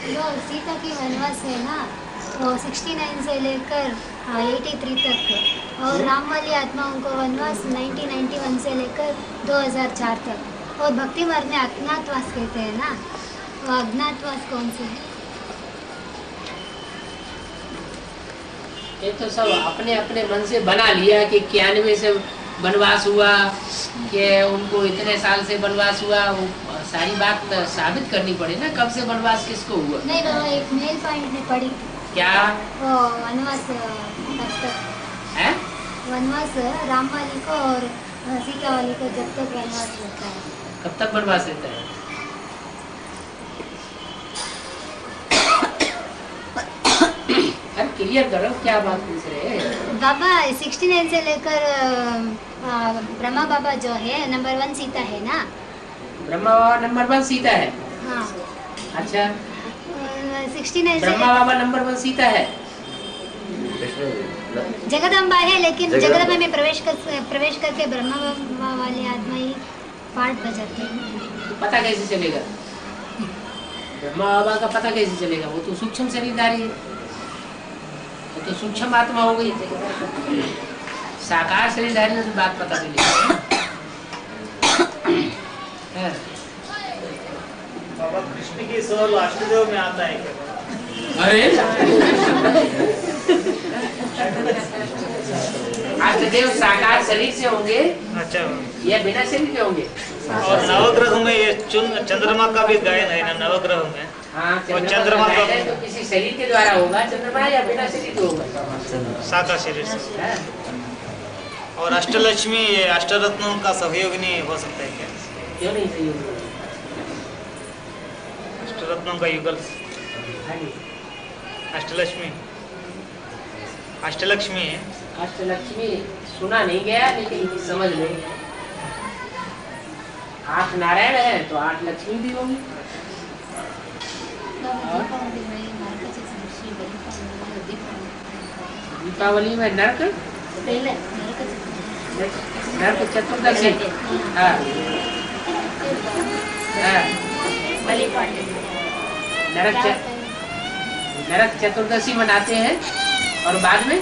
Speaker 16: जो सीता की वनवास है ना, वो 69 से लेकर 83 तक, और राम वाली आत्माओं को वनवास 1991 से लेकर 2004 तक। और भक्ति मार्ग में अज्ञातवास कहते हैं ना, वो अज्ञातवास कौन से है?
Speaker 1: ये तो सब अपने अपने मन से बना लिया कि 91 से वनवास हुआ, कि उनको इतने साल से वनवास हुआ। वो सारी बात साबित करनी पड़े ना, कब से वनवास किसको हुआ।
Speaker 16: नहीं बाबा, एक मेल पॉइंट में पढ़ी
Speaker 1: क्या
Speaker 16: वो वनवास है, वनवास राम वाली को और सीता वाली को जब तक वनवास रहता है।
Speaker 1: कब तक वनवास रहता है? क्लियर करो क्या बात पूछ रहे हैं
Speaker 16: बाबा। 69 से लेकर ब्रह्मा बाबा जो है नंबर 1 सीता है ना।
Speaker 1: ब्रह्मा बाबा नंबर 1 सीता है?
Speaker 16: हाँ।
Speaker 1: अच्छा,
Speaker 16: 69
Speaker 1: ब्रह्मा बाबा नंबर 1 सीता है।
Speaker 16: जगदम्बा है, लेकिन जगदम्बा में प्रवेश करके ब्रह्मा बाबा वाली आत्मा ही पार्ट बजाते हैं।
Speaker 1: तो पता कैसे चलेगा? ब्रह्मा बाबा का पता कैसे चलेगा? वो तो सूक्ष्म शरीरधारी है, वो तो सूक्ष्म आत्मा हो गई। साकार शरीरधारी से बात पता चलेगी।
Speaker 7: बाबा कृष्ण की सोल अष्टदेव में आता है क्या?
Speaker 1: अरे अष्टदेव साकार शरीर से होंगे?
Speaker 7: अच्छा,
Speaker 1: या बिना शरीर के होंगे?
Speaker 7: और नवग्रह में ये चंद्रमा का भी गायन है ना, नवग्रह में।
Speaker 1: हाँ,
Speaker 7: चंद्रमा का
Speaker 1: तो किसी शरीर के द्वारा होगा चंद्रमा, या बिना शरीर के होगा?
Speaker 7: साकार शरीर से। और अष्टलक्ष्मी ये अष्टरत्नों का सहयोग नहीं हो सकता है क्या?
Speaker 1: क्यों नहीं सहयोग?
Speaker 7: अष्टरत्नों का युगल अष्टलक्ष्मी
Speaker 1: अष्टलक्ष्मी सुना नहीं गया, लेकिन समझ ले। 8 नारायण है तो 8 लक्ष्मी भी होंगी। दीपावली में नरक चतुर्दशी। हाँ, नरक चतुर्दशी मनाते हैं, और बाद में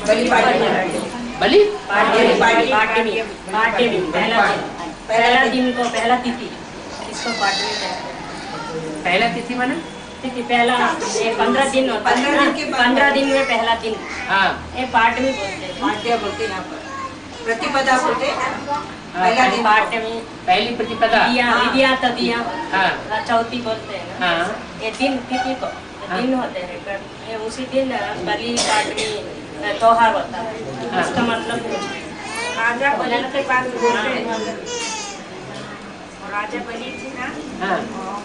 Speaker 1: बलि
Speaker 9: पहला दिन को पहला तिथि, इसको
Speaker 1: पहला तिथि माना
Speaker 9: तिथि पहला 15 दिन होता है ना, 15 दिन में पहला दिन।
Speaker 1: हाँ,
Speaker 9: ये पाठ में बोलते यहाँ पर प्रतिपदा बोलते पहला दिन पाठ में
Speaker 1: पहली प्रतिपदा
Speaker 9: विद्या तदिया
Speaker 1: हाँ,
Speaker 9: चौथी बोलते हैं ना।
Speaker 1: हाँ,
Speaker 9: ये दिन तिथि को दिन होते हैं उसी दिन बलि पाटनी त्योहार होता है। उसका मतलब राजा बलि के बाद राजा बलि थी ना,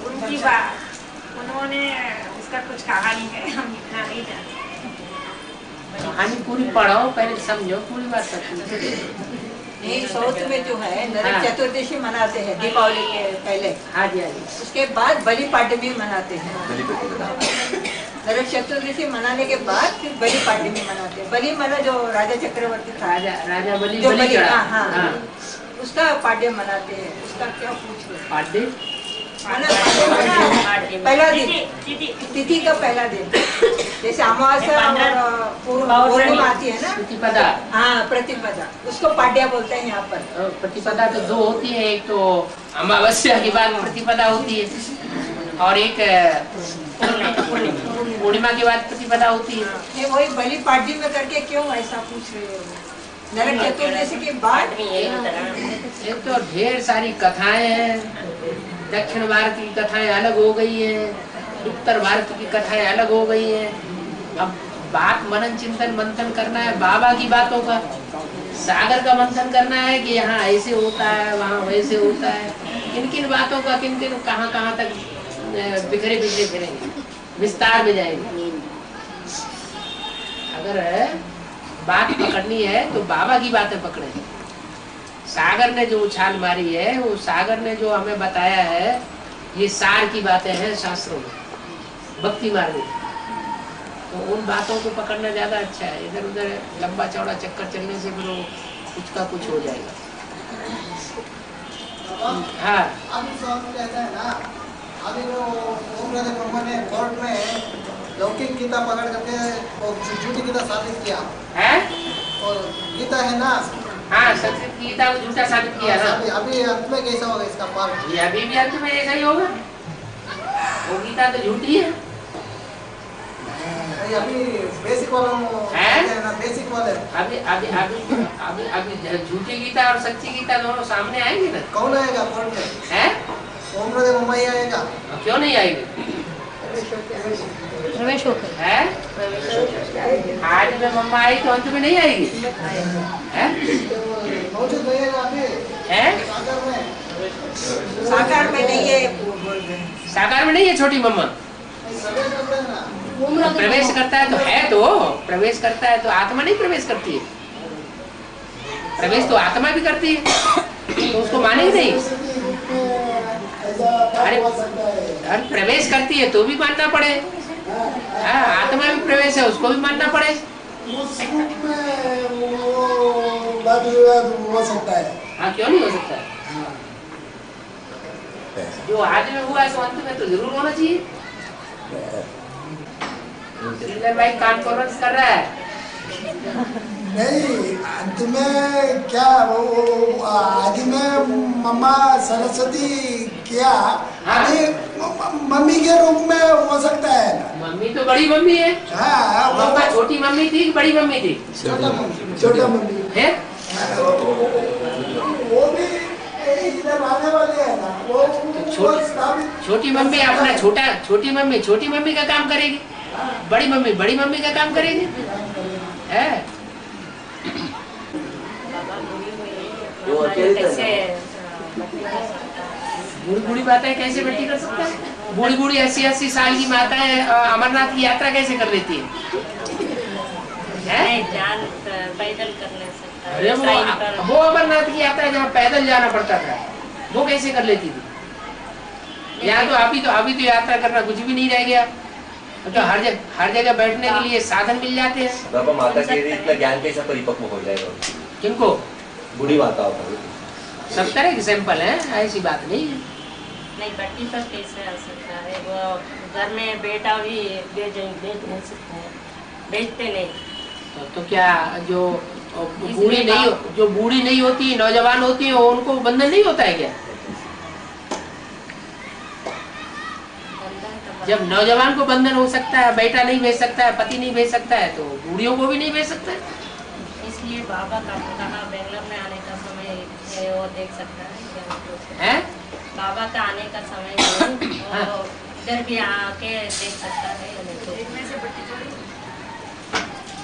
Speaker 9: उनकी बात उन्होंने उसका कुछ कहानी है, हम इतना नहीं जानते।
Speaker 1: कहानी पूरी पढ़ाओ, पहले समझो पूरी बात।
Speaker 10: नहीं, साउथ में जो है नरक चतुर्दशी मनाते हैं दीपावली के पहले।
Speaker 1: हाँ जी, हाँ जी।
Speaker 10: उसके बाद बलि पाड्यमी मनाते हैं। नरक चतुर्दशी मनाने के बाद फिर बलि पाड्यमी मनाते हैं। बलि माना जो राजा चक्रवर्ती था,
Speaker 1: राजा बलि,
Speaker 10: जो बलि, हाँ, उसका पाड्यम मनाते हैं। उसका क्या पूछ रहे?
Speaker 1: पाड्यम
Speaker 10: पहला दिन, तिथि का पहला दिन, जैसे अमावस्या और पूर्णिमा आती है ना,
Speaker 1: प्रतिपदा।
Speaker 10: हाँ, प्रतिपदा, उसको पाड्या बोलते हैं यहाँ पर।
Speaker 1: प्रतिपदा तो दो होती है, एक तो अमावस्या के बाद प्रतिपदा होती है और एक पूर्णिमा के बाद प्रतिपदा होती है।
Speaker 10: ये वही बलि पाड्यम में करके क्यों ऐसा पूछ रहे हो? नरक चतुर्दशी के बाद
Speaker 1: एक तो ढेर सारी कथाएं हैं। दक्षिण भारत की कथाएं अलग हो गई हैं, उत्तर भारत की कथाएं अलग हो गई हैं। अब बात मनन चिंतन मंथन करना है बाबा की बातों का, सागर का मंथन करना है कि यहाँ ऐसे होता है, वहाँ वैसे होता है। किन किन बातों का किन किन कहाँ तक बिखरे बिखरे फिरेंगे, विस्तार में जाएंगे। अगर बात पकड़नी है तो बाबा की बातें पकड़े। सागर ने जो उछाल मारी है, वो सागर ने जो हमें बताया है, ये सार की बातें हैं शास्त्रों में, भक्ति मार्ग में। तो उन बातों को पकड़ना ज्यादा अच्छा है। इधर उधर लंबा चौड़ा चक्कर चलने से फिर वो कुछ का कुछ हो जाएगा। हाँ,
Speaker 13: अभी स्वामी कहते हैं ना, अभी वो ने कोर्ट में लौकिक गीता पकड़ करके झूठी गीता साबित किया
Speaker 1: है।
Speaker 13: और गीता है ना,
Speaker 1: हाँ, संस्कृत गीता को झूठा साबित किया ना।
Speaker 13: अभी अंत में कैसा होगा इसका पार्ट?
Speaker 1: ये अभी भी अंत में ऐसा ही होगा। वो गीता तो झूठी है।
Speaker 13: अभी बेसिक वाला है ना, बेसिक वाले
Speaker 1: अभी अभी अभी अभी अभी झूठी गीता और सच्ची गीता दोनों सामने आएंगे ना।
Speaker 13: कौन आएगा कोर्ट में?
Speaker 1: है
Speaker 13: ओम राधे मम्मा ही आएगा।
Speaker 1: क्यों नहीं आएगी?
Speaker 4: प्रवेश होकर
Speaker 1: है। आज में मम्मा आई तो अंत में नहीं आएगी। है
Speaker 13: मौजूद रहेगा अभी
Speaker 1: है।
Speaker 10: साकार में नहीं है,
Speaker 1: साकार में नहीं है छोटी मम्मा। प्रवेश करता है तो प्रवेश करता है तो आत्मा नहीं प्रवेश करती है। प्रवेश तो आत्मा भी करती है, तो उसको मानेंगे नहीं। अरे प्रवेश करती है तो भी मानना पड़े। आत्मा भी प्रवेश है, उसको भी मानना पड़े।
Speaker 13: हो सकता है।
Speaker 1: हाँ, क्यों नहीं हो सकता है? जो आज में हुआ है तो अंत में तो जरूर होना चाहिए। श्रीधर भाई कॉन्फ्रेंस कर रहा है।
Speaker 13: नहीं, अंत में क्या वो आदि में मम्मा सरस्वती क्या अभी मम्मी के रूप में हो सकता है।
Speaker 1: मम्मी तो बड़ी मम्मी है।
Speaker 13: हाँ,
Speaker 1: वो छोटी मम्मी थी कि बड़ी मम्मी थी?
Speaker 13: छोटा मम्मी
Speaker 1: है।
Speaker 13: वो भी इधर आने वाले हैं ना, वो
Speaker 1: छोटी मम्मी अपना छोटी मम्मी का काम करेगी, बड़ी मम्मी का काम करेगी। है बूढ़ी माताएं कैसे बेटी कर सकता है? बूढ़ी 80 साल की माताएं अमरनाथ की यात्रा कैसे कर लेती है?
Speaker 9: पैदल कर ले सकता है।
Speaker 1: अरे वो अमरनाथ की यात्रा जहाँ पैदल जाना पड़ता था, वो कैसे कर लेती थी? यहाँ तो अभी तो यात्रा करना कुछ भी नहीं रह गया। तो हर जगह बैठने के लिए साधन मिल जाते हैं।
Speaker 8: बाबा माता के लिए इतना ज्ञान कैसा परिपक्व हो जाएगा?
Speaker 1: किनको?
Speaker 8: बूढ़ी माता होता है।
Speaker 1: सब तरह के सैंपल हैं, ऐसी बात नहीं है।
Speaker 9: नहीं, बट्टी पर कैसे आ सकता है? वो घर में बेटा भी बेच नहीं सकते हैं, बेचते नहीं।
Speaker 1: तो क्या जो बूढ़ी नहीं होती, नौजवान होती है, उनको बंधन नहीं होता है क्या? जब नौजवान को बंधन हो सकता है, बेटा नहीं भेज सकता है, पति नहीं भेज सकता है, तो बूढ़ियों को भी नहीं भेज सकता है।
Speaker 9: इसलिए बाबा का कहा बेंगलोर में आने का समय है, वो देख सकता है। बाबा का आने का समय इधर भी आके देख सकता है।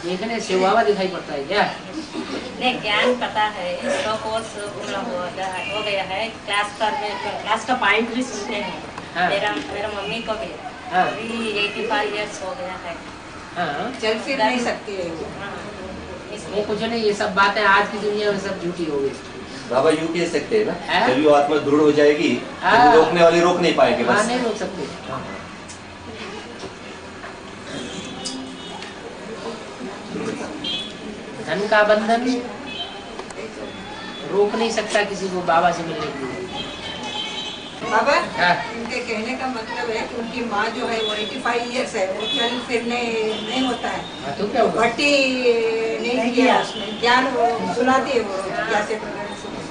Speaker 1: देखने से बाबा दिखाई पड़ता है क्या?
Speaker 9: नहीं, ज्ञान पता है, इसका कोर्स पूरा हो गया है। क्लास का पॉइंट भी सुनते हैं।
Speaker 1: हाँ।
Speaker 9: मेरा मम्मी को भी
Speaker 1: हाँ।
Speaker 9: अभी 85 इयर्स हो गया है।
Speaker 1: हाँ।
Speaker 10: चल फिर नहीं सकती है वो।
Speaker 1: नहीं, कुछ नहीं, ये सब बातें आज की दुनिया में सब झूठी हो गई।
Speaker 8: बाबा यूं कह सकते हैं ना, जब वो आत्मा दृढ़ हो जाएगी तो रोकने वाले रोक नहीं पाएंगे। बस
Speaker 1: नहीं रोक सकते। धन का बंधन रोक नहीं सकता किसी को बाबा से मिलने के लिए।
Speaker 10: बाबा, उनके कहने का मतलब है कि उनकी माँ जो है वो 85 इयर्स है, वो चल फिरने नहीं होता है।
Speaker 1: तो क्या होगा?
Speaker 10: भट्टी नहीं किया उसने, ज्ञान वो सुनाती है, वो कैसे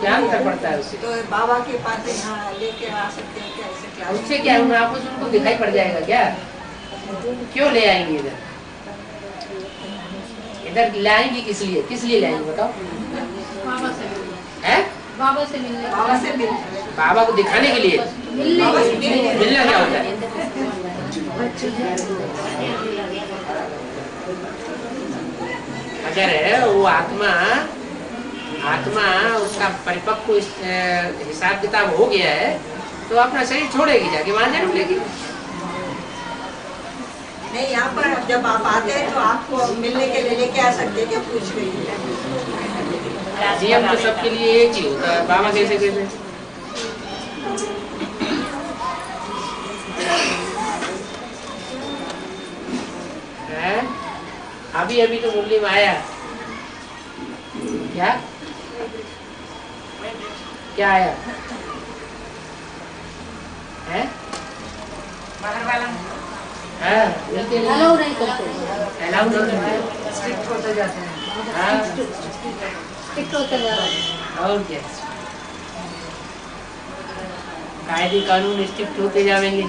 Speaker 1: ज्ञान कर पड़ता है उससे।
Speaker 10: तो बाबा के पास यहाँ लेके आ सकते हैं क्या ऐसे क्लास?
Speaker 1: उससे क्या होगा? आपको उनको दिखाई पड़ जाएगा क्या? क्यों ले आएंगे इधर? इधर लाएंगे किस लिए लाएंगे बताओ?
Speaker 4: बाबा से
Speaker 1: हैं?
Speaker 4: बाबा से मिलने।
Speaker 1: बाबा को दिखाने के लिए। मिलना क्या होता है? अगर वो आत्मा उसका परिपक्व हिसाब किताब हो गया है तो अपना शरीर छोड़ेगी, जाके वहां जन्म लेगी।
Speaker 10: नहीं, यहाँ पर जब आप आते हैं तो आपको मिलने के लिए लेके आ सकते हैं क्या? पूछ रही है।
Speaker 1: जी, हम तो सबके लिए एक ही होता है। बाबा कैसे अभी तो मुरली में आया। क्या आया है?
Speaker 9: बाहर वाला
Speaker 4: अलाउ नहीं करते,
Speaker 1: स्ट्रिक्ट होते जाते हैं।
Speaker 4: स्ट्रिक्ट होते जा रहे हैं।
Speaker 1: और क्या, कायदे कानून स्ट्रिक्ट होते जाएंगे।